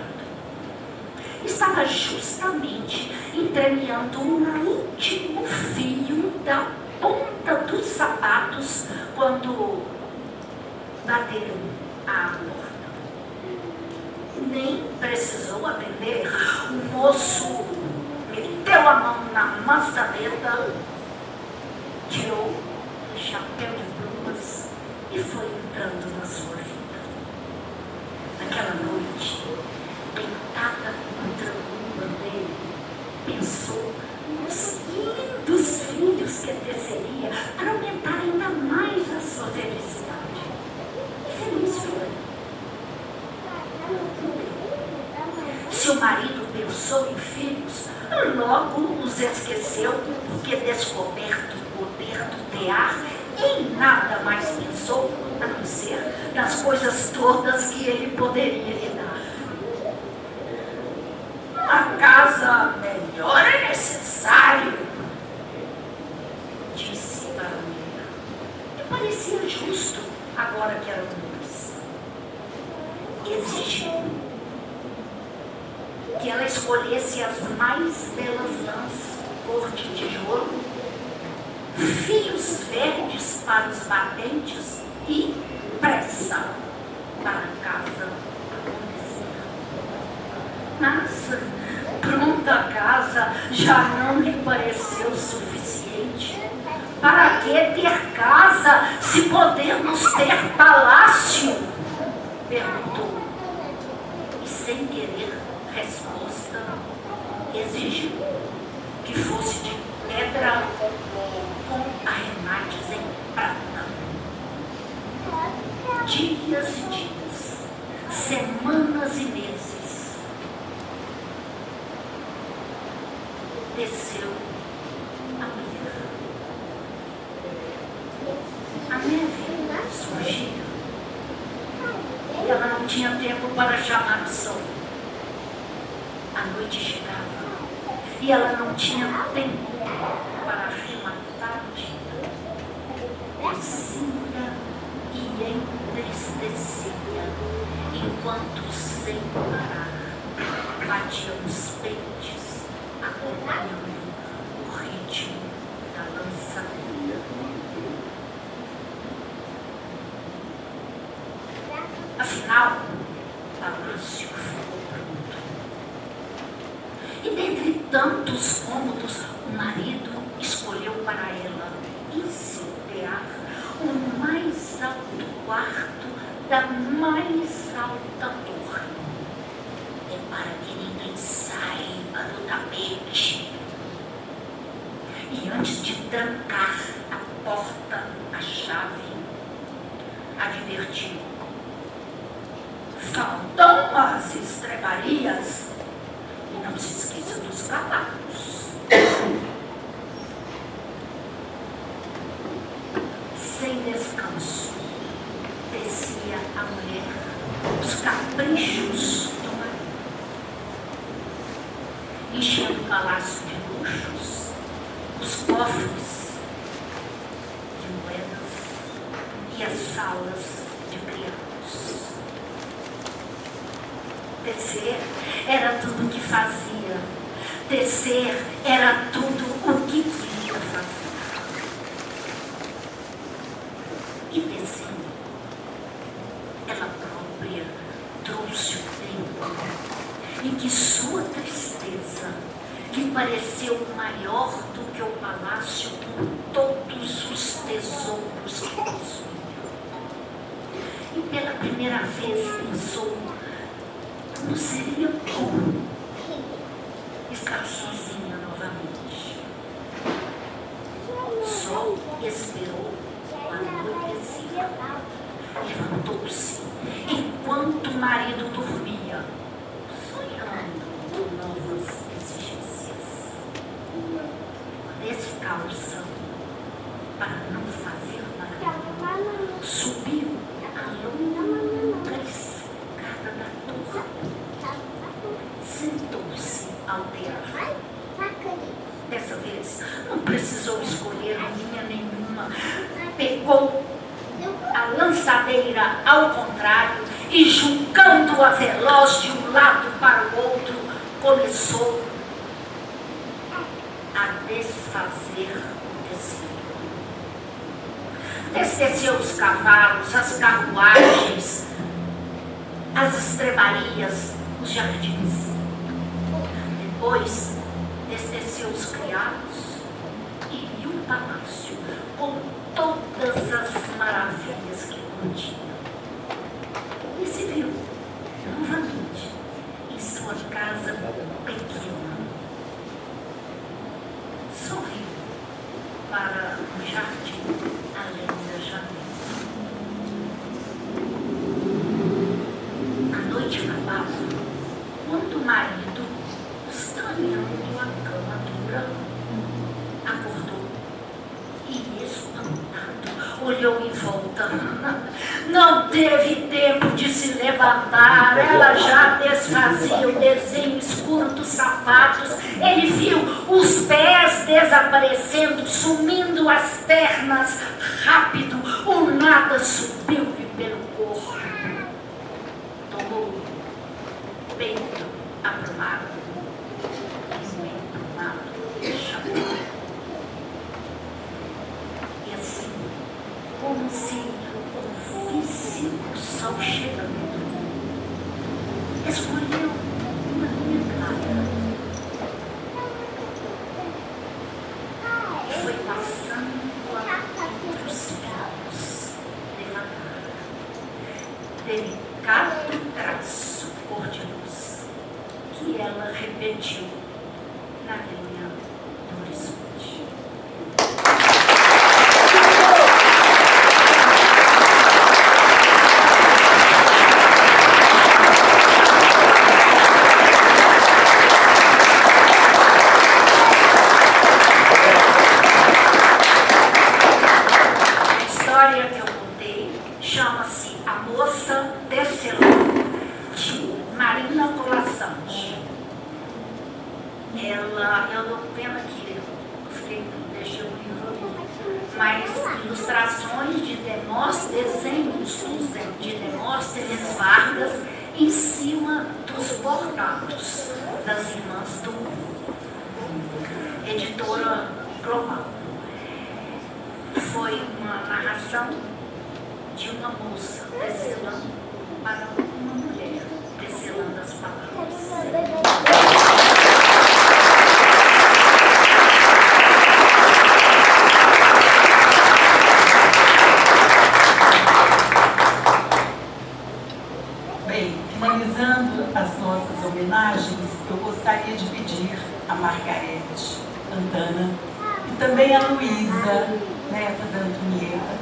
Estava justamente entremeando o último fio da ponta dos sapatos quando bateram à porta. Nem precisou atender, o moço meteu a mão na maçaneta, tirou o chapéu de plumas e foi entrando na sua vida. Naquela noite, deitada contra o ombro dele, pensou nos lindos filhos que teceria para aumentar ainda mais a sua felicidade. E feliz foi. Se o marido pensou em filhos, logo os esqueceu, porque descoberto o poder do tear, em nada mais pensou, a não ser das coisas todas que ele poderia lhe dar. Uma casa melhor é necessário, disse para a mulher, e parecia justo agora que eram dois. Exigiu que ela escolhesse as mais belas lãs, cor de tijolo, fios verdes para os batentes e pressa para a casa acontecer. Mas casa já não lhe pareceu suficiente? Para que ter casa se podemos ter palácio? Perguntou. E sem querer resposta, exigiu que fosse de pedra com arremates em prata. Dias e dias, semanas e meses, desceu a mulher. A neve surgia e ela não tinha tempo para chamar o sol. A noite chegava e ela não tinha tempo para arrematar o dia. Descia e entristecia, enquanto sem parar batia os peitos, acompanhando o ritmo da lançadeira. Afinal, o palácio ficou pronto. E dentre tantos cômodos, o marido escolheu para ela, em seu tear, o mais alto quarto da mais alta torre. É para que ninguém saiba do tapete. E antes de trancar a porta, a chave, advertiu: faltam as estrebarias. E não se esqueça dos cavalos. Sem descanso, descia a mulher os caprichos do marido, enchendo o palácio de luxos, os cofres de moedas e as salas de criados. Tecer era tudo o que fazia. Tecer era tudo o que queria fazer. E tecendo, ela própria trouxe o tempo em que sua tristeza lhe pareceu maior do que o palácio com todos os tesouros que possuía. E pela primeira vez pensou: não seria bom estar sozinha novamente. Só esperou anoitecer. Levantou-se enquanto o marido dormia, sonhando com novas exigências. Descalça, para não fazer barulho, subiu a longa escada da torre. Sentou-se ao tear. Dessa vez, não precisou escolher linha nenhuma. Pegou a lançadeira ao contrário e, julgando-a veloz de um lado para o outro, começou a desfazer o tecido. Desteceu os cavalos, as carruagens, as estrebarias, os jardins. Depois, desteceu os criados e o palácio com todas as maravilhas que continha. E se viu novamente em sua casa pequena. Sorriu para o jardim além da janela. A noite acabava quando o marido, estranhando a cama dura, acordou e, espantado, olhou em volta. Não teve tempo de se levantar, ela já desfazia o desenho escuro dos sapatos. Ele viu os pés desaparecendo, sumindo as pernas. Rápido, o nada subiu-lhe pelo corpo. Tomou o peito aprumado e o emprumado chamou. E assim, como se ouvisse o sol chegando, escolheu uma linha clara delicado traço cor de luz que ela repetiu na linha do horizonte. A história que eu contei chama-se A Moça Tecelã, de Marina Colasanti. Eu pena que deixei o livro ali, mas ilustrações de desenhos de Demóstenes Vargas em cima dos bordados das Irmãs do Mundo, editora Global. Foi uma narração de uma moça tecelando para uma mulher tecelando as palavras. Bem, finalizando as nossas homenagens, eu gostaria de pedir a Margarete Santana e também a Luísa, neta da Antonieta,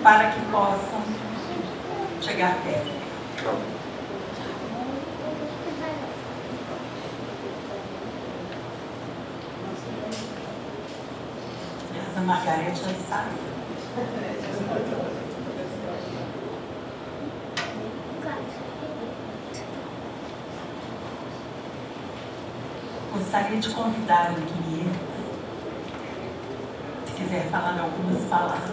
para que possam chegar perto. A Margarete já está. Gostaria de convidar a Antonieta, se quiser falar algumas palavras.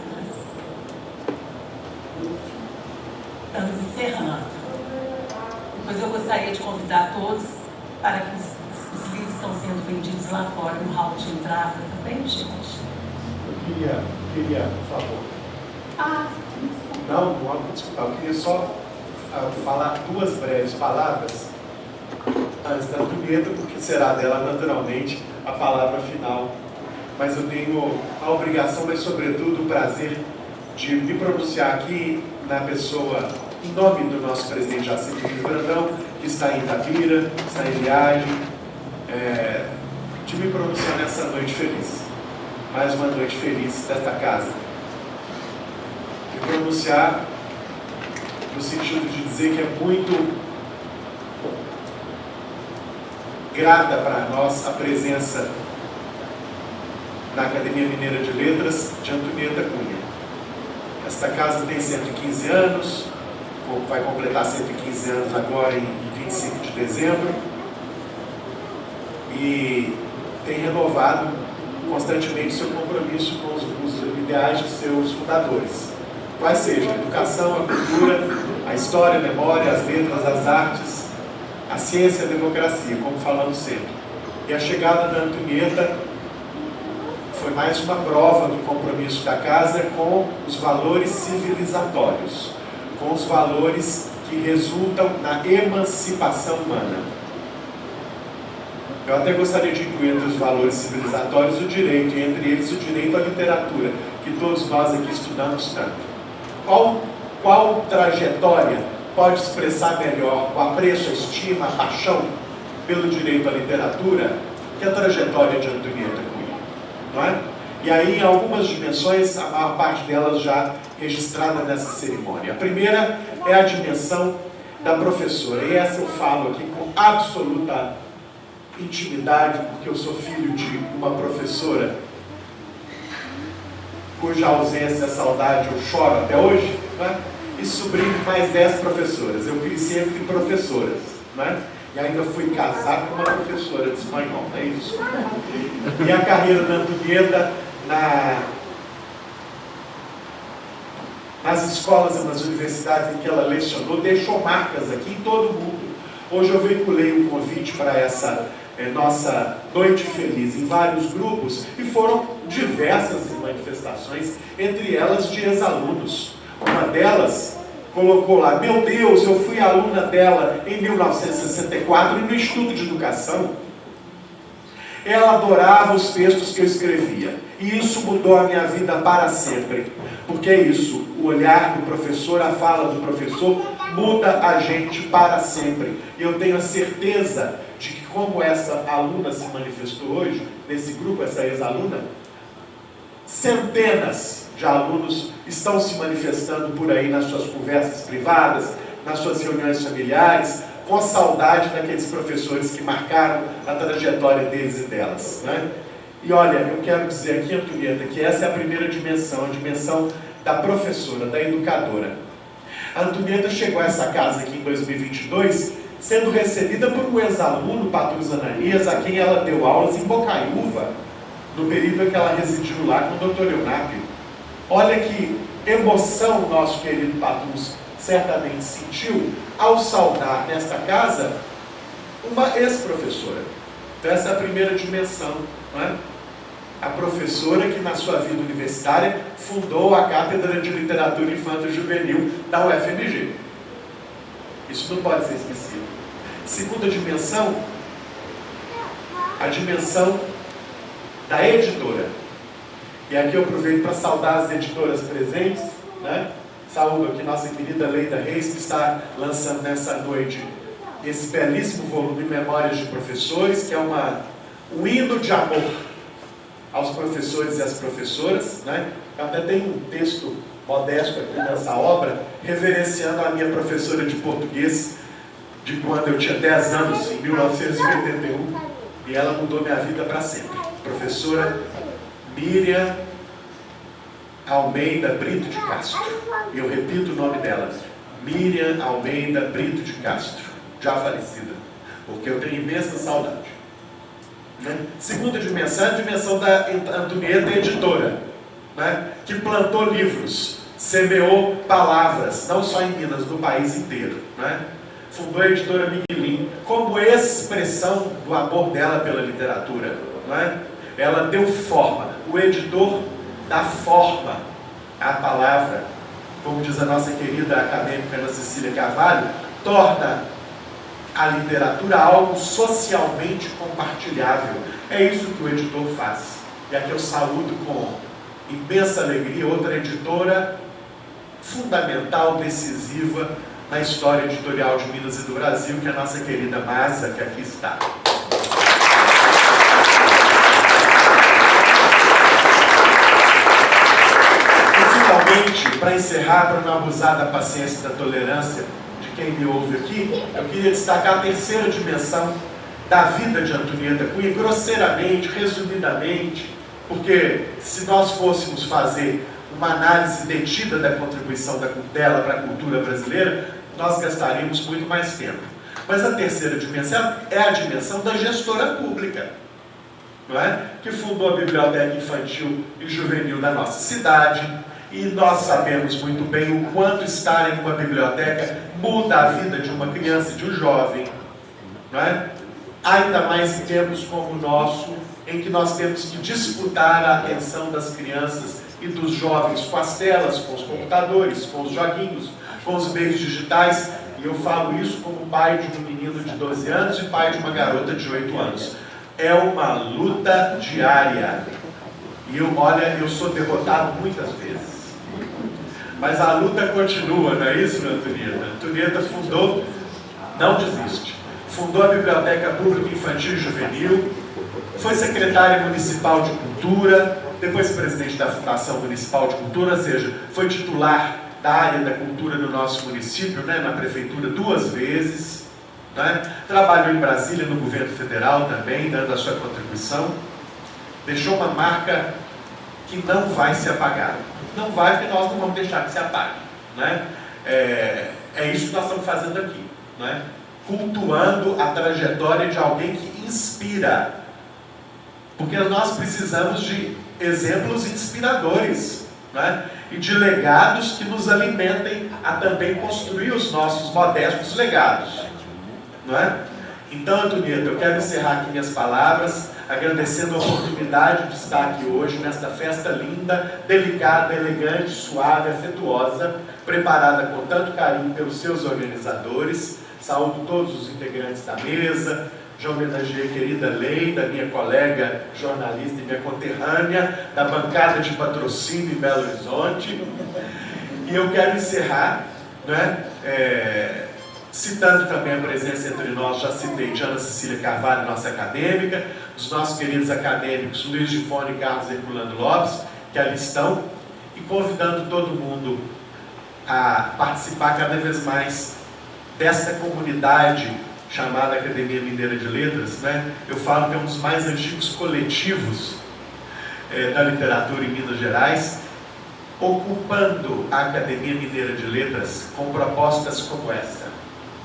Estamos encerrando. Depois eu gostaria de convidar todos para que os livros estão sendo vendidos lá fora, no hall de entrada, tá bem, gente? Eu queria, por favor. Não, desculpa, eu queria só falar duas breves palavras antes da Antonieta, porque será dela naturalmente a palavra final. Mas eu tenho a obrigação, mas sobretudo o prazer de me pronunciar aqui na pessoa, em nome do nosso presidente Jacinto Brandão, que está em Itabira, está em viagem, de me pronunciar nessa noite feliz. Mais uma noite feliz desta casa. Me pronunciar no sentido de dizer que é muito grata para nós a presença na Academia Mineira de Letras de Antonieta Cunha. Esta casa tem 115 anos, vai completar 115 anos agora em 25 de dezembro, e tem renovado constantemente seu compromisso com os ideais de seus fundadores, quais sejam a educação, a cultura, a história, a memória, as letras, as artes, a ciência e a democracia, como falamos sempre. E a chegada da Antonieta foi mais uma prova do compromisso da casa com os valores civilizatórios, com os valores que resultam na emancipação humana. Eu até gostaria de incluir entre os valores civilizatórios o direito, e entre eles o direito à literatura, que todos nós aqui estudamos tanto. Qual trajetória pode expressar melhor o apreço, a estima, a paixão pelo direito à literatura que a trajetória de Antonieta Cunha, não é? E aí, em algumas dimensões, a maior parte delas já registrada nessa cerimônia. A primeira é a dimensão da professora, e essa eu falo aqui com absoluta intimidade, porque eu sou filho de uma professora cuja ausência e saudade eu choro até hoje, né? E sobrinho de mais 10 professoras. Eu cresci entre professoras, né? E ainda fui casado com uma professora de espanhol, não é isso? E a carreira da Antonieta nas escolas e nas universidades em que ela lecionou deixou marcas aqui em todo o mundo. Hoje eu veiculei um convite para essa nossa noite feliz em vários grupos, e foram diversas manifestações, entre elas de ex-alunos. Uma delas colocou lá: meu Deus, eu fui aluna dela em 1964 no Instituto de Educação. Ela adorava os textos que eu escrevia. E isso mudou a minha vida para sempre. Porque é isso, o olhar do professor, a fala do professor, muda a gente para sempre. E eu tenho a certeza de que, como essa aluna se manifestou hoje, nesse grupo, essa ex-aluna, centenas de alunos estão se manifestando por aí nas suas conversas privadas, nas suas reuniões familiares, com saudade daqueles professores que marcaram a trajetória deles e delas, né? E olha, eu quero dizer aqui, Antonieta, que essa é a primeira dimensão, a dimensão da professora, da educadora. A Antonieta chegou a essa casa aqui em 2022, sendo recebida por um ex-aluno, Patrus Ananias, a quem ela deu aulas em Bocaiúva, no período em que ela residiu lá com o Dr. Eunápio. Olha que emoção o nosso querido Patrus certamente sentiu ao saudar nesta casa uma ex-professora. Então essa é a primeira dimensão, não é? A professora que na sua vida universitária fundou a Cátedra de Literatura Infanto-Juvenil da UFMG. Isso não pode ser esquecido. Segunda dimensão, a dimensão da editora. E aqui eu aproveito para saudar as editoras presentes, né? Saúdo aqui nossa querida Leida Reis, que está lançando nessa noite esse belíssimo volume Memórias de Professores, que é um hino de amor aos professores e às professoras, né? Eu até tenho um texto modesto aqui nessa obra, reverenciando a minha professora de português, de quando eu tinha 10 anos, em 1981, e ela mudou minha vida para sempre. Professora Miriam Almeida Brito de Castro. E eu repito o nome dela, Miriam Almeida Brito de Castro, já falecida, porque eu tenho imensa saudade. Né? Segunda dimensão, a dimensão da Antonieta editora, né? Que plantou livros, semeou palavras, não só em Minas, no país inteiro. Né? Fundou a editora Miguelim, como expressão do amor dela pela literatura. Né? Ela deu forma, o editor dá forma à palavra, como diz a nossa querida acadêmica Ana Cecília Carvalho, torna a literatura algo socialmente compartilhável. É isso que o editor faz. E aqui eu saúdo com imensa alegria outra editora fundamental, decisiva na história editorial de Minas e do Brasil, que é a nossa querida Masa, que aqui está. Para encerrar, para não abusar da paciência e da tolerância de quem me ouve aqui, eu queria destacar a terceira dimensão da vida de Antonieta Cunha, grosseiramente, resumidamente, porque se nós fôssemos fazer uma análise detida da contribuição dela para a cultura brasileira, nós gastaríamos muito mais tempo. Mas a terceira dimensão é a dimensão da gestora pública, não é? Que fundou a Biblioteca Infantil e Juvenil da nossa cidade. E nós sabemos muito bem o quanto estar em uma biblioteca muda a vida de uma criança e de um jovem. Não é? Ainda mais em tempos como o nosso, em que nós temos que disputar a atenção das crianças e dos jovens com as telas, com os computadores, com os joguinhos, com os meios digitais. E eu falo isso como pai de um menino de 12 anos e pai de uma garota de 8 anos. É uma luta diária. E eu sou derrotado muitas vezes. Mas a luta continua, não é isso, Antonieta? Antonieta fundou, não desiste, fundou a Biblioteca Pública Infantil e Juvenil, foi secretária municipal de cultura, depois presidente da Fundação Municipal de Cultura, ou seja, foi titular da área da cultura no nosso município, né, na prefeitura 2 vezes, né? Trabalhou em Brasília, no governo federal também, dando a sua contribuição, deixou uma marca que não vai se apagar. Não vai, porque nós não vamos deixar que se apague. Né? É isso que nós estamos fazendo aqui. Né? Cultuando a trajetória de alguém que inspira. Porque nós precisamos de exemplos inspiradores. Né? E de legados que nos alimentem a também construir os nossos modestos legados. Não é? Então, Antonieta, eu quero encerrar aqui minhas palavras, agradecendo a oportunidade de estar aqui hoje, nesta festa linda, delicada, elegante, suave, afetuosa, preparada com tanto carinho pelos seus organizadores. Saúdo todos os integrantes da mesa, Já homenageei a querida Leida, minha colega jornalista e minha conterrânea, da bancada de patrocínio em Belo Horizonte. E eu quero encerrar, né, citando também a presença entre nós, já citei Diana Cecília Carvalho, nossa acadêmica, os nossos queridos acadêmicos Luiz Gifone e Carlos Herculano Lopes, que ali estão, e convidando todo mundo a participar cada vez mais dessa comunidade chamada Academia Mineira de Letras, né? Eu falo que é um dos mais antigos coletivos da literatura em Minas Gerais, ocupando a Academia Mineira de Letras com propostas como essa.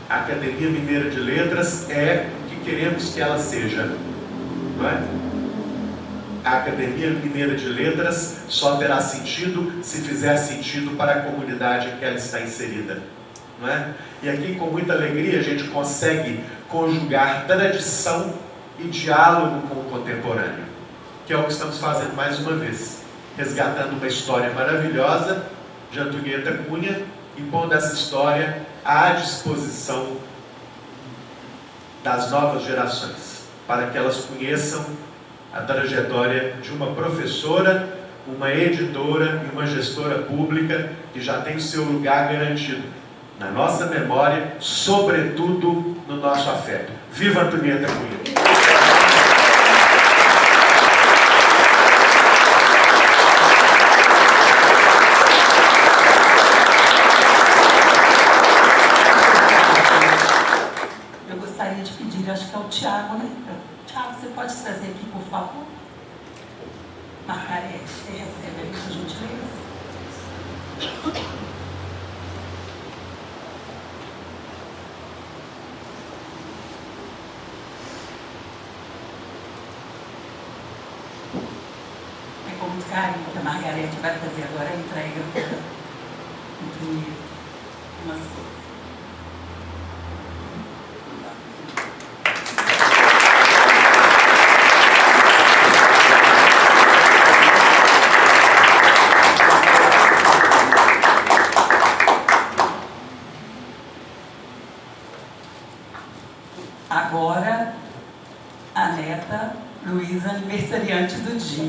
A Academia Mineira de Letras é o que queremos que ela seja, não é? A Academia Mineira de Letras só terá sentido se fizer sentido para a comunidade em que ela está inserida, não é? E aqui, com muita alegria, a gente consegue conjugar tradição e diálogo com o contemporâneo, que é o que estamos fazendo mais uma vez, resgatando uma história maravilhosa de Antonieta Cunha e pondo essa história à disposição das novas gerações, para que elas conheçam a trajetória de uma professora, uma editora e uma gestora pública que já tem o seu lugar garantido na nossa memória, sobretudo no nosso afeto. Viva Antonieta Cunha! Eu gostaria de pedir, acho que é o Tiago, né? Tiago, você pode trazer aqui, por favor? Margarete, você recebe aí, por gentileza. É com muito carinho que a Margarete vai fazer agora a entrega do umas coisas. Agora, a neta Luísa, aniversariante do dia.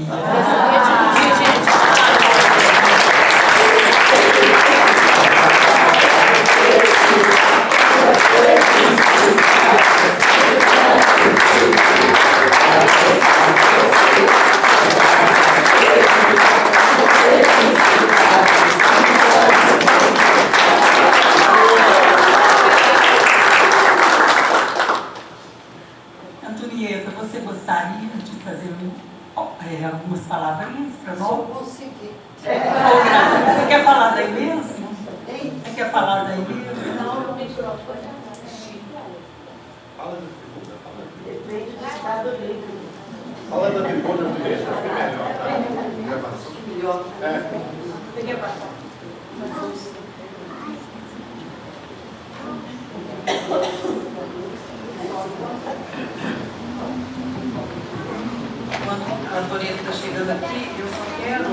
Antonieta, você gostaria de fazer algumas palavrinhas para nós? Eu consegui. Você quer falar daí mesmo? Você quer falar daí mesmo? Não, no microfone. Fala da tribuna, fala. Depende do estado livre. Fala da tribuna mesmo, é melhor, tá? Melhor. É. Você quer passar? Quando a Antonieta está chegando aqui, eu só quero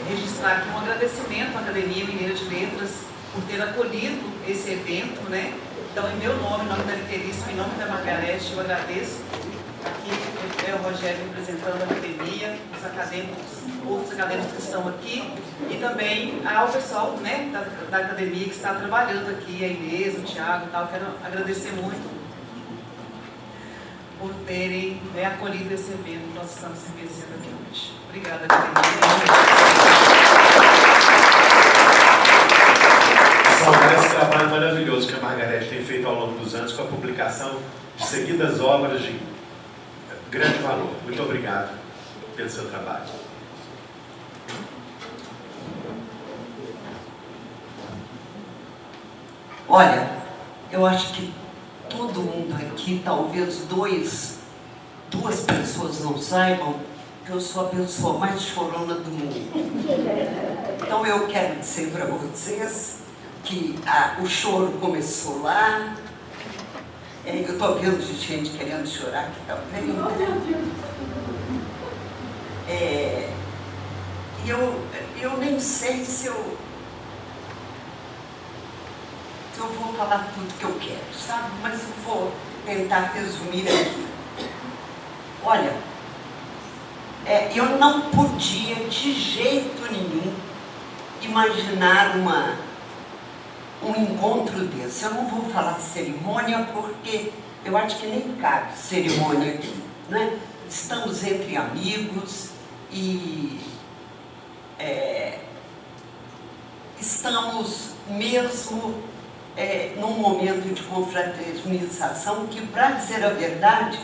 registrar aqui um agradecimento à Academia Mineira de Letras por ter acolhido esse evento, né? Então, em meu nome, em nome da Literíssima, em nome da Margarete, eu agradeço. Aqui é o Rogério representando a Academia, os acadêmicos, outros acadêmicos que estão aqui, e também ao pessoal, né, da Academia que está trabalhando aqui, a Inês, o Thiago e tal. Quero agradecer muito por terem acolhido esse evento que nós estamos vivenciando aqui hoje. Obrigada, Academia. Saudar esse trabalho maravilhoso que a Margarete tem feito ao longo dos anos com a publicação de seguidas obras de grande valor. Muito obrigado pelo seu trabalho. Olha, eu acho que todo mundo aqui, talvez duas pessoas não saibam que eu sou a pessoa mais chorona do mundo. Então eu quero dizer para vocês que o choro começou lá. Eu estou vendo de gente querendo chorar aqui também. Eu nem sei se eu vou falar tudo que eu quero, sabe? Mas eu vou tentar resumir aqui. Olha, eu não podia de jeito nenhum imaginar um encontro desse. Eu não vou falar cerimônia porque eu acho que nem cabe cerimônia aqui, né? Estamos entre amigos e estamos mesmo num momento de confraternização que, para dizer a verdade,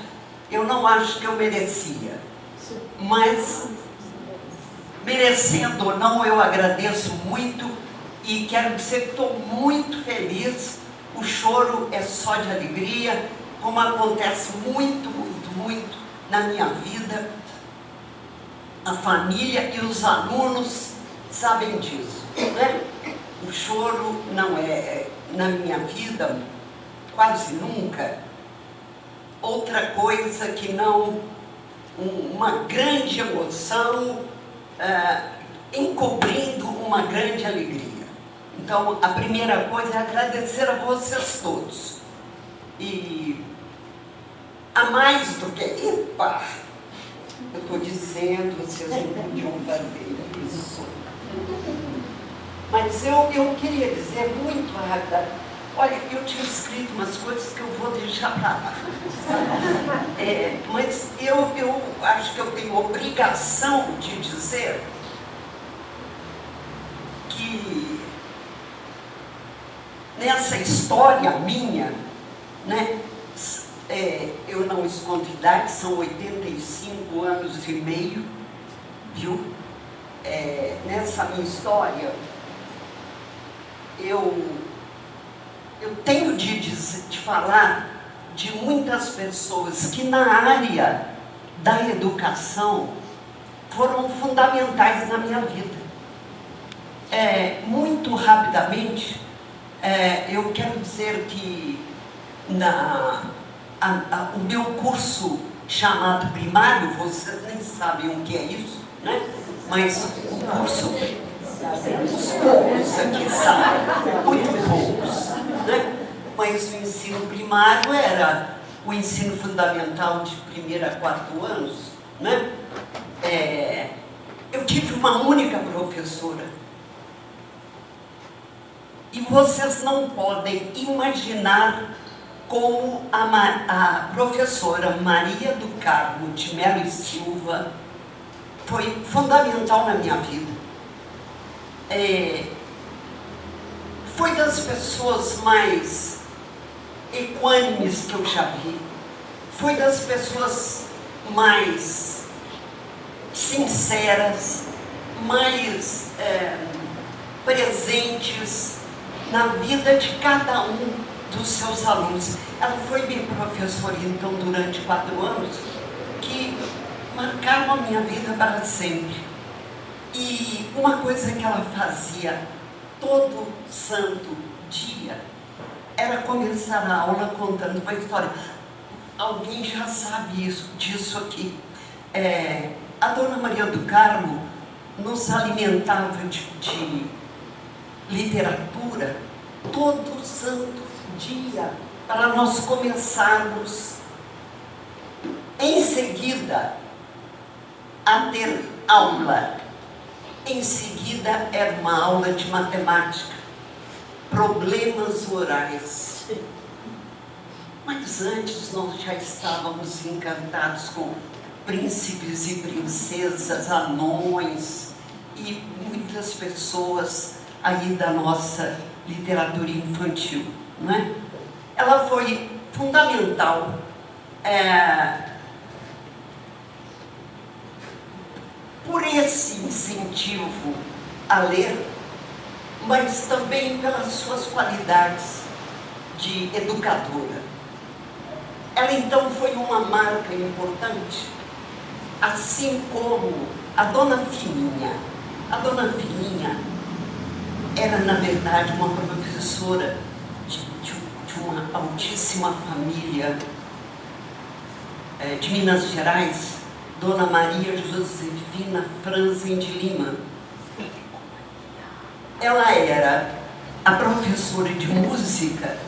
eu não acho que eu merecia. Mas, merecendo ou não, eu agradeço muito e quero dizer que estou muito feliz. O choro é só de alegria, como acontece muito, muito, muito na minha vida. A família e os alunos sabem disso, né? O choro não é, na minha vida, quase nunca, outra coisa que não uma grande emoção encobrindo uma grande alegria. Então, a primeira coisa é agradecer a vocês todos. E a mais do que... Epa! Eu estou dizendo, vocês não podiam fazer isso. Mas eu queria dizer muito rápido. Olha, eu tinha escrito umas coisas que eu vou deixar para lá. Mas eu acho que eu tenho obrigação de dizer que nessa história minha, né, eu não escondo idade, são 85 anos e meio, viu? Nessa minha história, eu tenho de falar de muitas pessoas que na área da educação foram fundamentais na minha vida. Muito rapidamente, eu quero dizer que o meu curso chamado primário, vocês nem sabem o que é isso, né? Mas o curso, os poucos aqui sabem, muito poucos, né? Mas o ensino primário era o ensino fundamental de 1º a 4º anos, né? Eu tive uma única professora. E vocês não podem imaginar como a professora Maria do Carmo de Melo e Silva foi fundamental na minha vida. Foi das pessoas mais equânimes que eu já vi. Foi das pessoas mais sinceras, mais presentes na vida de cada um dos seus alunos. Ela foi minha professora, então, durante 4 anos, que marcaram a minha vida para sempre. E uma coisa que ela fazia todo santo dia era começar a aula contando uma história. Alguém já sabe disso aqui. A Dona Maria do Carmo nos alimentava de literatura todo santo dia, para nós começarmos em seguida a ter aula. Em seguida era uma aula de matemática, problemas orais. Mas antes nós já estávamos encantados com príncipes e princesas, anões e muitas pessoas aí da nossa literatura infantil, não é? Ela foi fundamental por esse incentivo a ler, mas também pelas suas qualidades de educadora. Ela então foi uma marca importante, assim como a Dona Fininha. A Dona Fininha era, na verdade, uma professora de uma altíssima família de Minas Gerais, Dona Maria Josefina Franzen de Lima. Ela era a professora de música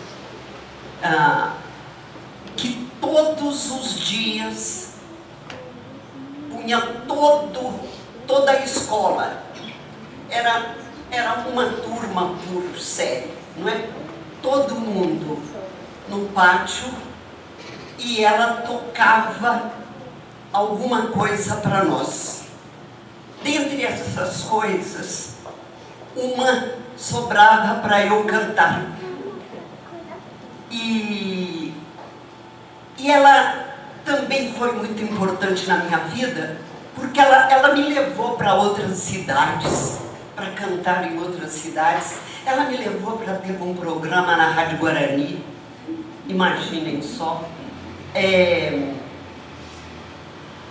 que todos os dias punha toda a escola. Era uma turma por série, não é? Todo mundo no pátio, e ela tocava alguma coisa para nós. Dentre essas coisas, uma sobrava para eu cantar. E ela também foi muito importante na minha vida, porque ela me levou para outras cidades, para cantar em outras cidades. Ela me levou para ter um programa na Rádio Guarani, imaginem só.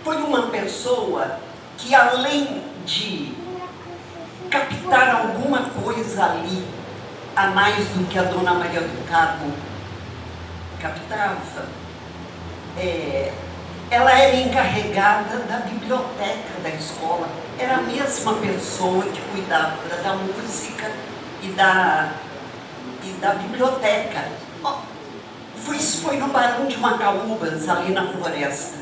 Foi uma pessoa que, além de captar alguma coisa ali, a mais do que a Dona Maria do Carmo captava, ela era encarregada da biblioteca da escola. Era a mesma pessoa que cuidava da música e da biblioteca. Foi no Barão de Macaúbas, ali na Floresta.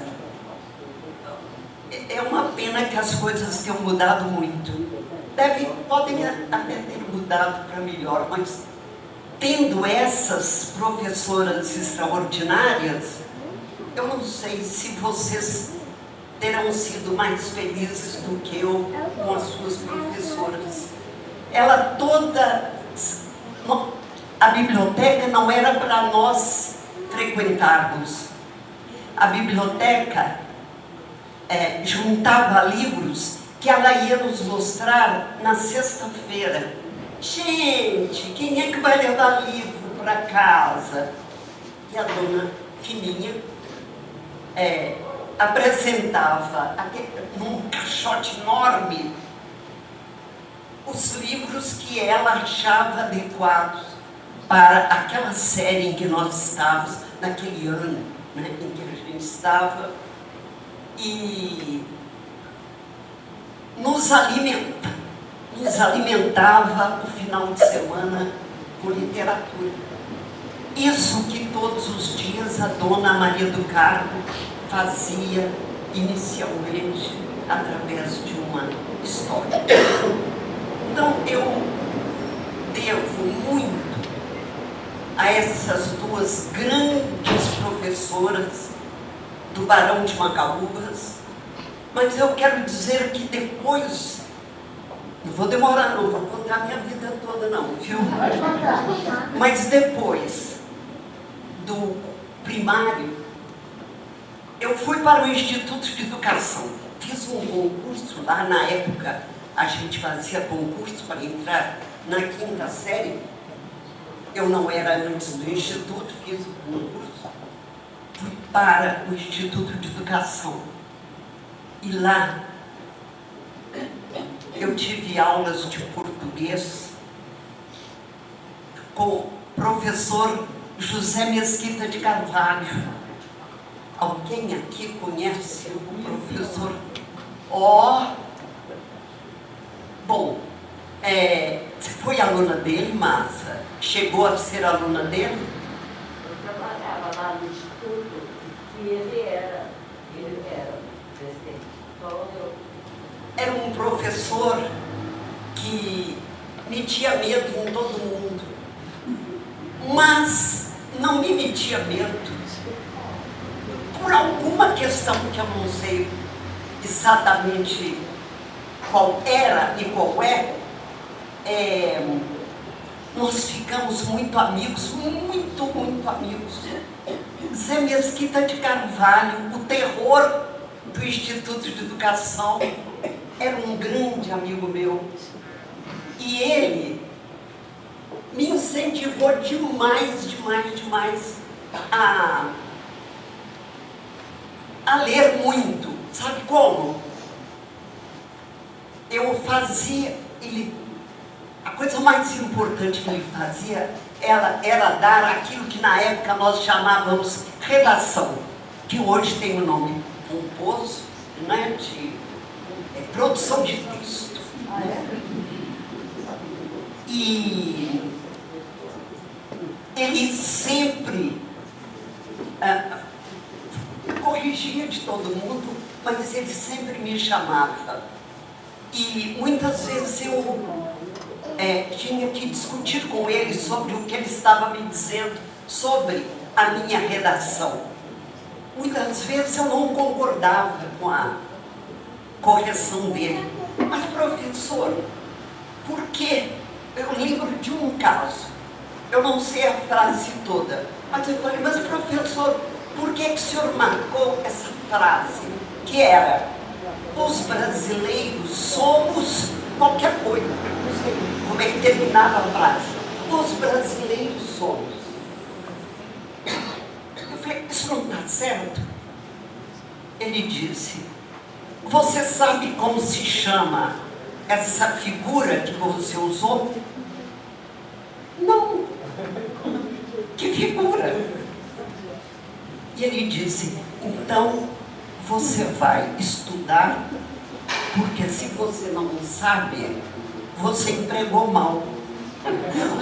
É uma pena que as coisas tenham mudado muito. Podem até ter mudado para melhor, mas tendo essas professoras extraordinárias, eu não sei se vocês terão sido mais felizes do que eu com as suas professoras. A biblioteca não era para nós frequentarmos. A biblioteca juntava livros que ela ia nos mostrar na sexta-feira. Gente, quem é que vai levar livro para casa? E a dona Fininha apresentava num caixote enorme os livros que ela achava adequados para aquela série em que nós estávamos, naquele ano, né, em que a gente estava, e nos alimentava o final de semana com literatura. Isso que todos os dias a Dona Maria do Carmo fazia inicialmente através de uma história. Então eu devo muito a essas duas grandes professoras do Barão de Macaúbas, mas eu quero dizer que depois, não vou demorar não, vou contar a minha vida toda não, viu? Mas depois do primário, eu fui para o Instituto de Educação. Fiz um concurso lá, na época a gente fazia concurso para entrar na 5ª série. Eu não era antes do Instituto, fiz o concurso. Fui para o Instituto de Educação. E lá eu tive aulas de português com o professor José Mesquita de Carvalho. Alguém aqui conhece o professor? Bom, você foi aluna dele, Massa? Chegou a ser aluna dele? Eu trabalhava lá no Instituto e ele era presidente. Era um professor que metia medo em todo mundo, mas não me metia medo por alguma questão que eu não sei exatamente qual era e qual nós ficamos muito amigos, muito amigos. Zé Mesquita de Carvalho, o terror do Instituto de Educação, era um grande amigo meu. E ele me incentivou demais a ler muito. Sabe como? Eu fazia, a coisa mais importante que ele fazia era dar aquilo que na época nós chamávamos redação, que hoje tem o nome pomposo, né, de produção de texto. E ele sempre todo mundo, mas ele sempre me chamava. E muitas vezes eu tinha que discutir com ele sobre o que ele estava me dizendo sobre a minha redação. Muitas vezes eu não concordava com a correção dele. Mas, professor, por quê? Eu lembro de um caso, eu não sei a frase toda, mas eu falei, mas professor, por que o senhor marcou essa frase? Que era, os brasileiros somos qualquer coisa, não sei como é que terminava a frase. Os brasileiros somos. Eu falei, isso não está certo? Ele disse, você sabe como se chama essa figura que você usou? Não. Que figura? E ele disse, então você vai estudar, porque se você não sabe, você empregou mal.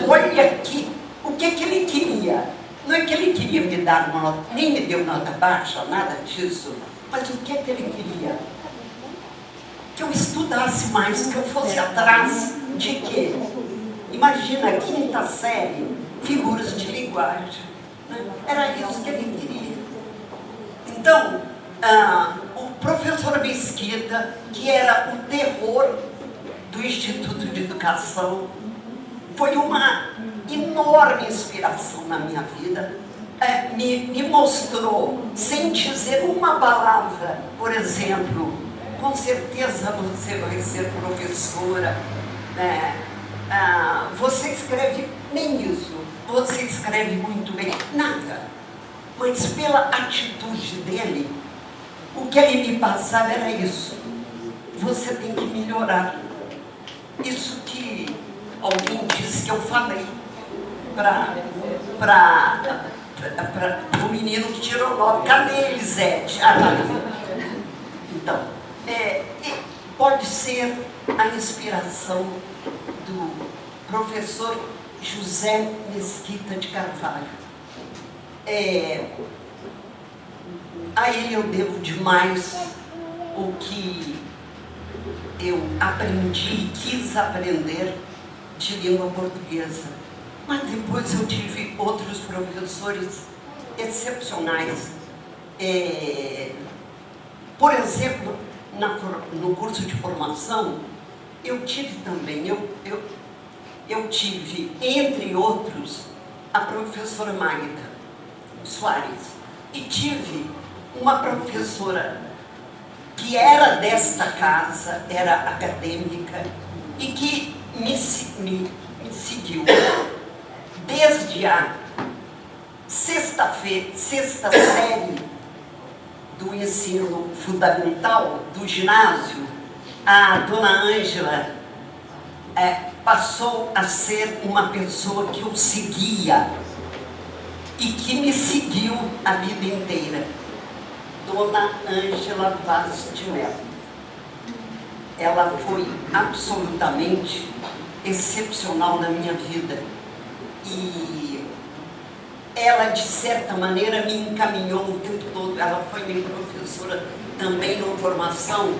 Olha aqui, o que ele queria? Não é que ele queria me dar uma nota, nem me deu nota baixa, nada disso, mas o que ele queria? Que eu estudasse mais, que eu fosse atrás de quê? Imagina, quinta série, figuras de linguagem. Né? Era isso que ele queria. Então, o professor Mesquita, que era o terror do Instituto de Educação, foi uma enorme inspiração na minha vida. Me mostrou, sem dizer uma palavra, por exemplo, com certeza você vai ser professora, né? Você escreve nem isso, você escreve muito bem, nada. Mas pela atitude dele, o que ele me passava era isso. Você tem que melhorar. Isso que alguém disse que eu falei para o menino que tirou 9. Cadê Elisete? Então, pode ser a inspiração do professor José Mesquita de Carvalho. A ele eu devo demais o que eu aprendi e quis aprender de língua portuguesa. Mas depois eu tive outros professores excepcionais. Por exemplo, no curso de formação, eu tive também, eu tive, entre outros, a professora Magda Soares. E tive uma professora que era desta casa, era acadêmica, e que me seguiu desde a sexta série do ensino fundamental, do ginásio. A dona Ângela passou a ser uma pessoa que eu seguia e que me seguiu a vida inteira. Dona Ângela Vaz de Mello. Ela foi absolutamente excepcional na minha vida. E ela, de certa maneira, me encaminhou o tempo todo. Ela foi minha professora também na formação.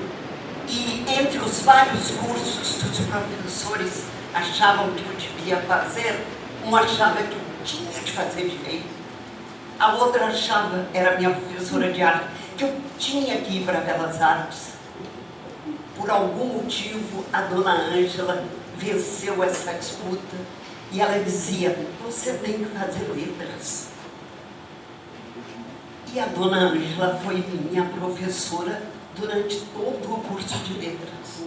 E entre os vários cursos que os professores achavam que eu devia fazer, uma achava que eu tinha de fazer direito. A outra achava, era minha professora de arte, que eu tinha que ir para Belas Artes. Por algum motivo, a dona Ângela venceu essa disputa e ela dizia, você tem que fazer letras. E a dona Ângela foi minha professora durante todo o curso de letras.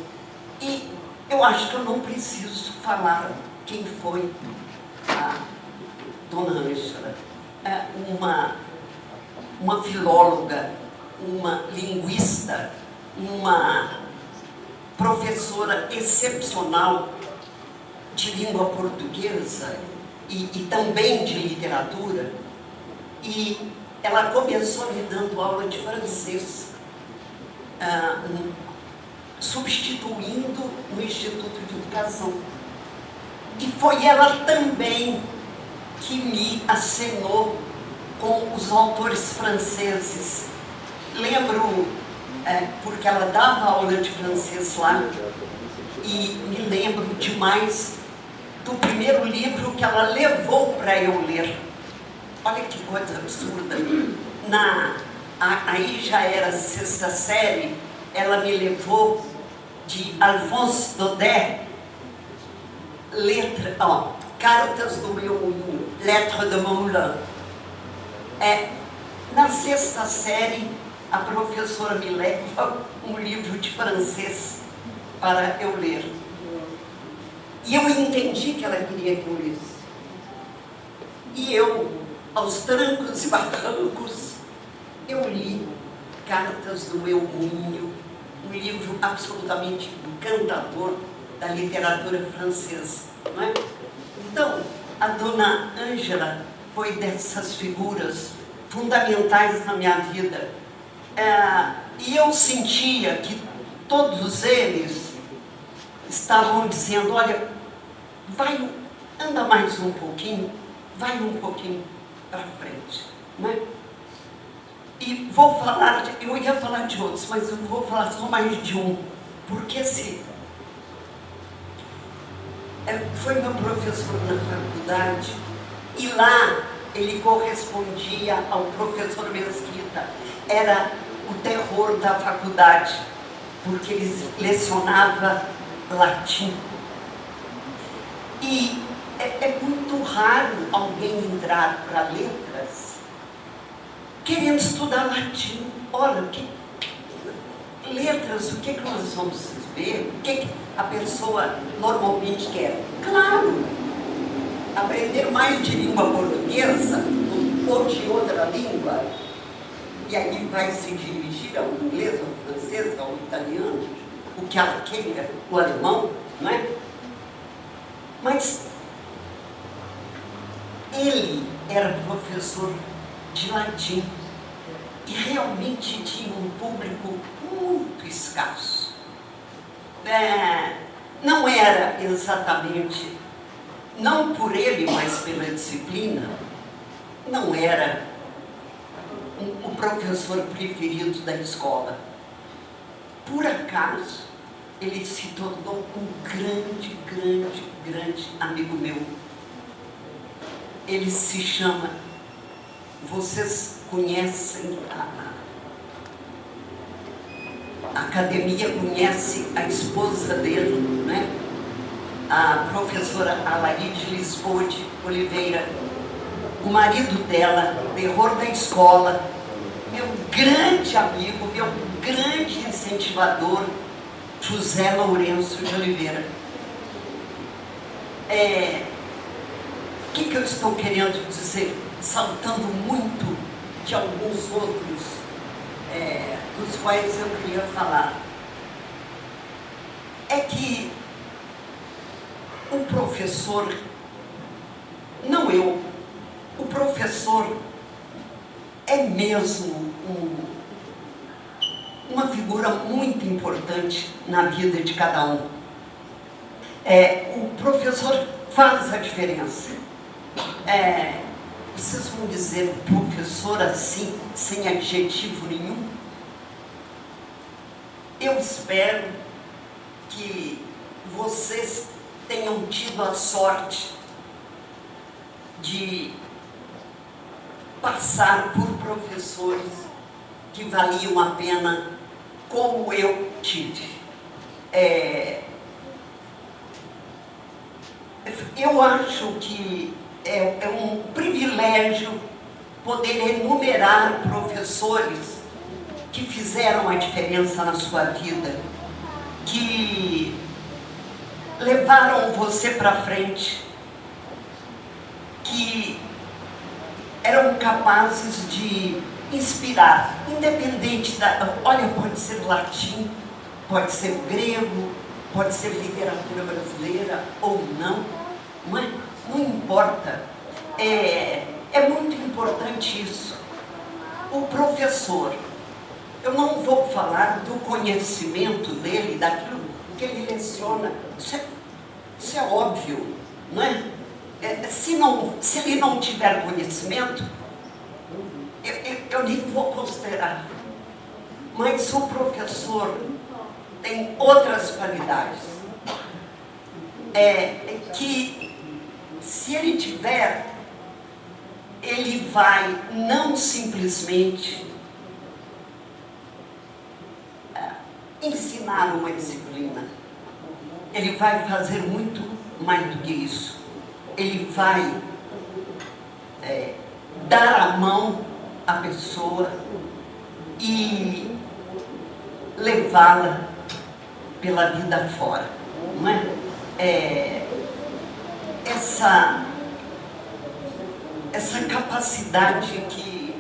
E eu acho que eu não preciso falar quem foi a dona Ângela. Uma filóloga, uma linguista, uma professora excepcional de língua portuguesa e também de literatura. E ela começou me dando aula de francês, substituindo no Instituto de Educação. E foi ela também que me acenou com os autores franceses, lembro, porque ela dava aula de francês lá, e me lembro demais do primeiro livro que ela levou para eu ler. Olha que coisa absurda. Aí já era 6ª série, ela me levou de Alphonse Daudet, Cartas do Meu Moinho, Lettre de mon Moulin. Na 6ª série, a professora me leva um livro de francês para eu ler. E eu entendi que ela queria que eu lesse. E eu, aos trancos e barrancos, eu li Cartas do Meu Moinho, um livro absolutamente encantador da literatura francesa. Não é? Então, a dona Ângela foi dessas figuras fundamentais na minha vida. E eu sentia que todos eles estavam dizendo, olha, anda mais um pouquinho, vai um pouquinho para frente. Né? E eu ia falar de outros, mas eu vou falar só mais de um, porque foi meu professor na faculdade, e lá ele correspondia ao professor Mesquita. Era o terror da faculdade, porque ele lecionava latim. E é muito raro alguém entrar para letras querendo estudar latim. Ora, letras, o que nós vamos ver? O que a pessoa normalmente quer? Claro, aprender mais de língua portuguesa ou de outra língua, e aí vai se dirigir ao inglês, ao francês, ao italiano, o que ela queira, o alemão, não é? Mas ele era professor de latim e realmente tinha um público muito escasso. Não era exatamente, não por ele, mas pela disciplina, não era o professor preferido da escola. Por acaso, ele se tornou um grande amigo meu. Ele se chama, vocês conhecem, a academia conhece a esposa dele, né? A professora Alaide Lisboa de Oliveira. O marido dela, terror da escola, meu grande amigo, meu grande incentivador, José Lourenço de Oliveira. O que eu estou querendo dizer? Saltando muito de alguns outros, dos quais eu queria falar. É que o professor, não eu, o professor é mesmo uma figura muito importante na vida de cada um. O professor faz a diferença. Vocês vão dizer professor assim, sem adjetivo nenhum? Eu espero que vocês tenham tido a sorte de passar por professores que valiam a pena, como eu tive. Eu acho que é um privilégio poder enumerar professores que fizeram a diferença na sua vida, que levaram você para frente, que eram capazes de inspirar, independente olha, pode ser latim, pode ser grego, pode ser literatura brasileira ou não, não importa. É muito importante isso. O professor, eu não vou falar do conhecimento dele, daquilo que ele leciona, isso é óbvio, não é? Se ele não tiver conhecimento, eu nem vou considerar. Mas o professor tem outras qualidades. Que se ele tiver, ele vai não simplesmente ensinar uma disciplina. Ele vai fazer muito mais do que isso. Ele vai dar a mão à pessoa e levá-la pela vida fora, não é? Essa capacidade que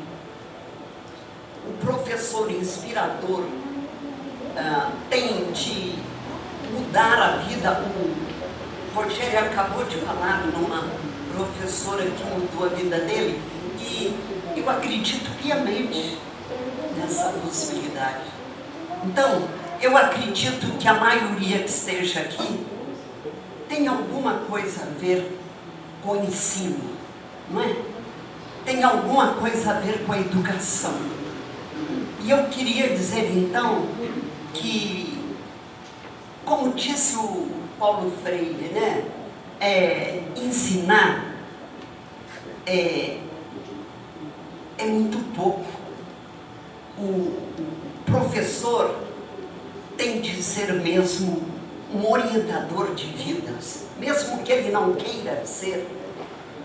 o professor inspirador tem de mudar a vida. O Rogério acabou de falar numa professora que mudou a vida dele, e eu acredito piamente nessa possibilidade. Então, eu acredito que a maioria que esteja aqui tem alguma coisa a ver com o ensino, não é? Tem alguma coisa a ver com a educação. E eu queria dizer, então, que, como disse o Paulo Freire, né? Ensinar é muito pouco. O professor tem de ser mesmo um orientador de vidas, mesmo que ele não queira ser,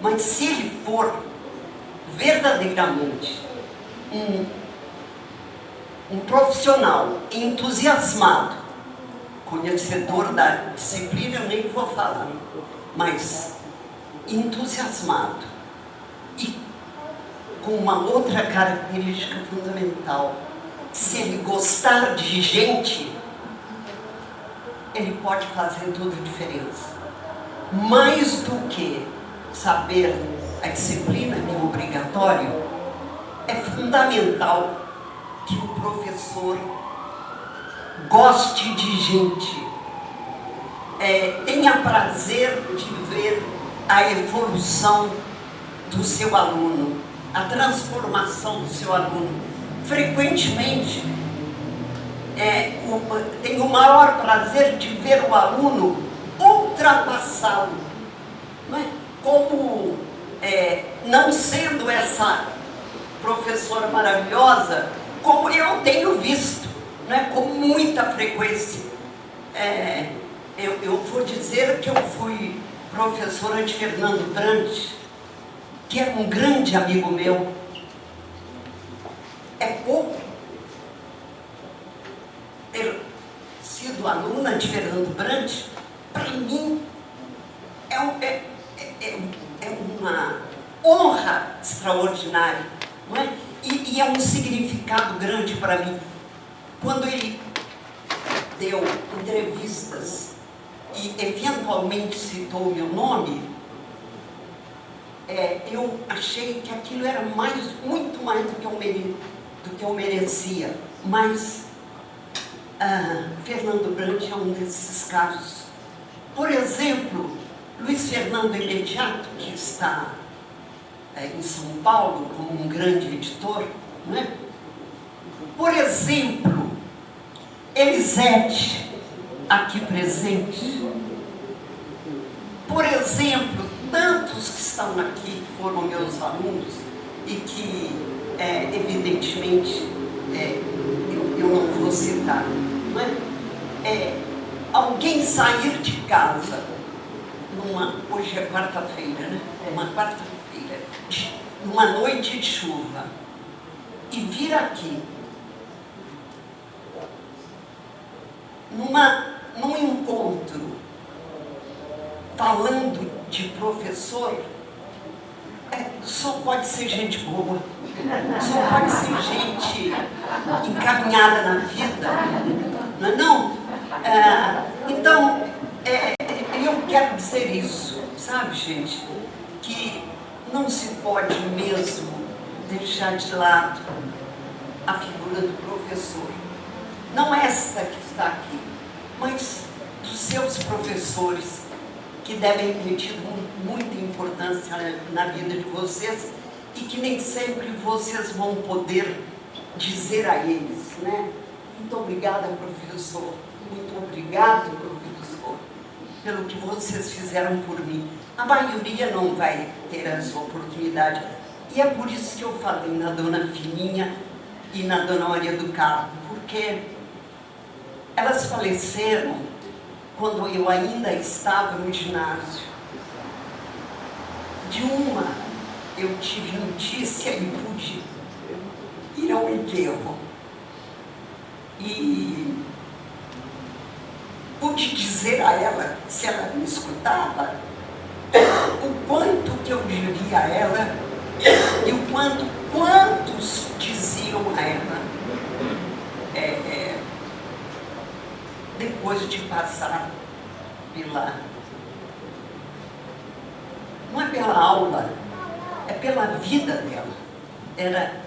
mas se ele for verdadeiramente um profissional entusiasmado, conhecedor da disciplina, eu nem vou falar, mas entusiasmado e com uma outra característica fundamental: se ele gostar de gente, ele pode fazer toda a diferença. Mais do que saber a disciplina, que é obrigatório, é fundamental que o professor goste de gente, tenha prazer de ver a evolução do seu aluno, a transformação do seu aluno. Frequentemente, tem o maior prazer de ver o aluno ultrapassá-lo, não é? Como, não sendo essa professora maravilhosa, como eu tenho visto, não é? Com muita frequência. Eu vou dizer que eu fui professora de Fernando Brant, que era um grande amigo meu. É pouco ter sido aluna de Fernando Brant, para mim é uma honra extraordinária, não é? E é um significado grande para mim. Quando ele deu entrevistas e eventualmente citou o meu nome, eu achei que aquilo era muito mais do que eu merecia. Mas Fernando Brant é um desses casos. Por exemplo, Luiz Fernando Imediato, que está em São Paulo como um grande editor, não é? Por exemplo, Elisete, aqui presente. Por exemplo, tantos que estão aqui, que foram meus alunos e que, evidentemente, eu não vou citar, não é? Alguém sair de casa, hoje é quarta-feira, né? Uma quarta-feira, numa noite de chuva, e vir aqui, num encontro, falando de professor, só pode ser gente boa, só pode ser gente encaminhada na vida, não é não? Então, eu quero dizer isso, sabe, gente? Que não se pode mesmo deixar de lado a figura do professor. Não esta que está aqui, mas dos seus professores, que devem ter tido muita importância na vida de vocês e que nem sempre vocês vão poder dizer a eles, né? Muito obrigada, professor. Muito obrigado, professor, pelo que vocês fizeram por mim. A maioria não vai ter essa oportunidade. E é por isso que eu falei na Dona Fininha e na Dona Maria do Carmo, porque elas faleceram quando eu ainda estava no ginásio. De uma, eu tive notícia e pude ir ao enterro. E pude dizer a ela, se ela me escutava, o quanto que eu devia a ela e o quantos diziam a ela depois de passar pela... Não é pela aula, é pela vida dela.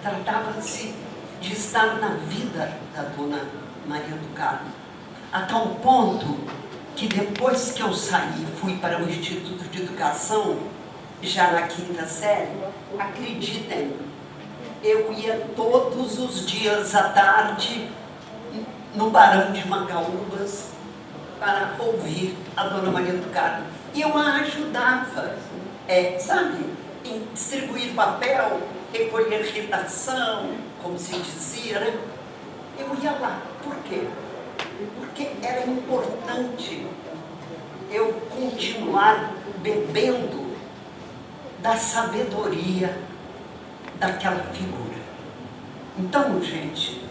Tratava-se de estar na vida da Dona Maria do Carmo, a tal ponto que depois que eu saí, fui para o Instituto de Educação, já na 5ª série, acreditem, eu ia todos os dias à tarde no Barão de Macaúbas para ouvir a Dona Maria do Carmo. E eu a ajudava, sabe, em distribuir papel, recolher redação, como se dizia, né? Eu ia lá. Por quê? Porque era importante eu continuar bebendo da sabedoria daquela figura. Então, gente,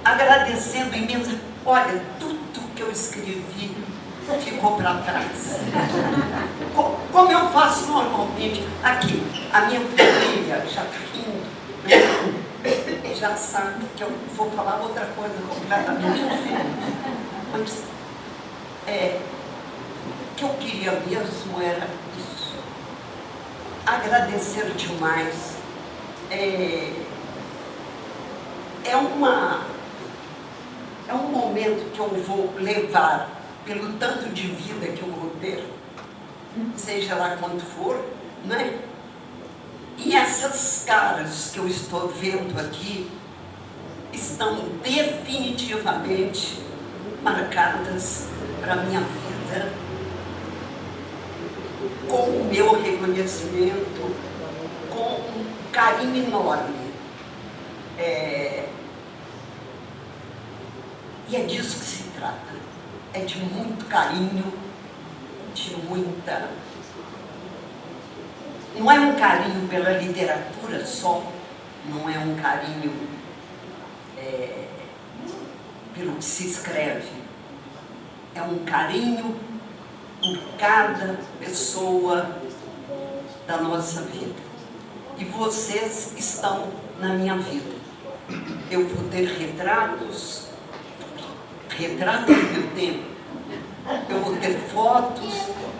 agradecendo imenso, olha, tudo que eu escrevi ficou para trás. Como eu faço normalmente. Aqui, a minha família já está rindo, né? Já sabe que eu vou falar outra coisa completamente diferente. Mas o que eu queria mesmo era isso. Agradecer demais. É um momento que eu vou levar pelo tanto de vida que eu vou ter, seja lá quanto for, né? E essas caras que eu estou vendo aqui estão definitivamente marcadas para a minha vida, com o meu reconhecimento, com um carinho enorme. E é disso que se trata. É de muito carinho, de muita... Não é um carinho pela literatura só, não é um carinho pelo que se escreve. É um carinho por cada pessoa da nossa vida. E vocês estão na minha vida. Eu vou ter retratos do meu tempo. Eu vou ter fotos,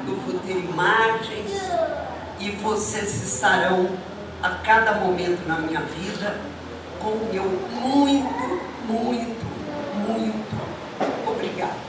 eu vou ter imagens, e vocês estarão a cada momento na minha vida com o meu muito, muito, muito obrigado.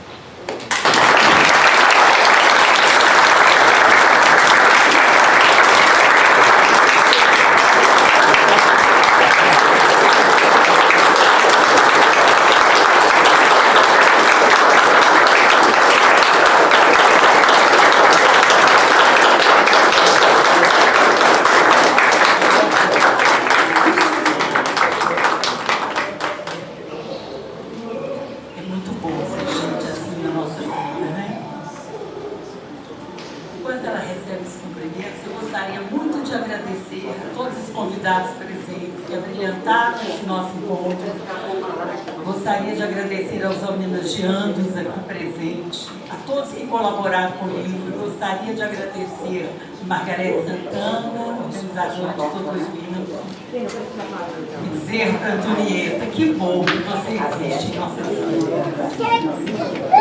Gostaria de agradecer aos homenageandos aqui presentes, a todos que colaboraram com o livro. Gostaria de agradecer a Margarete Santana, organizadora de todo o evento, e dizer para a Antonieta, que bom que você existe em nossa vida.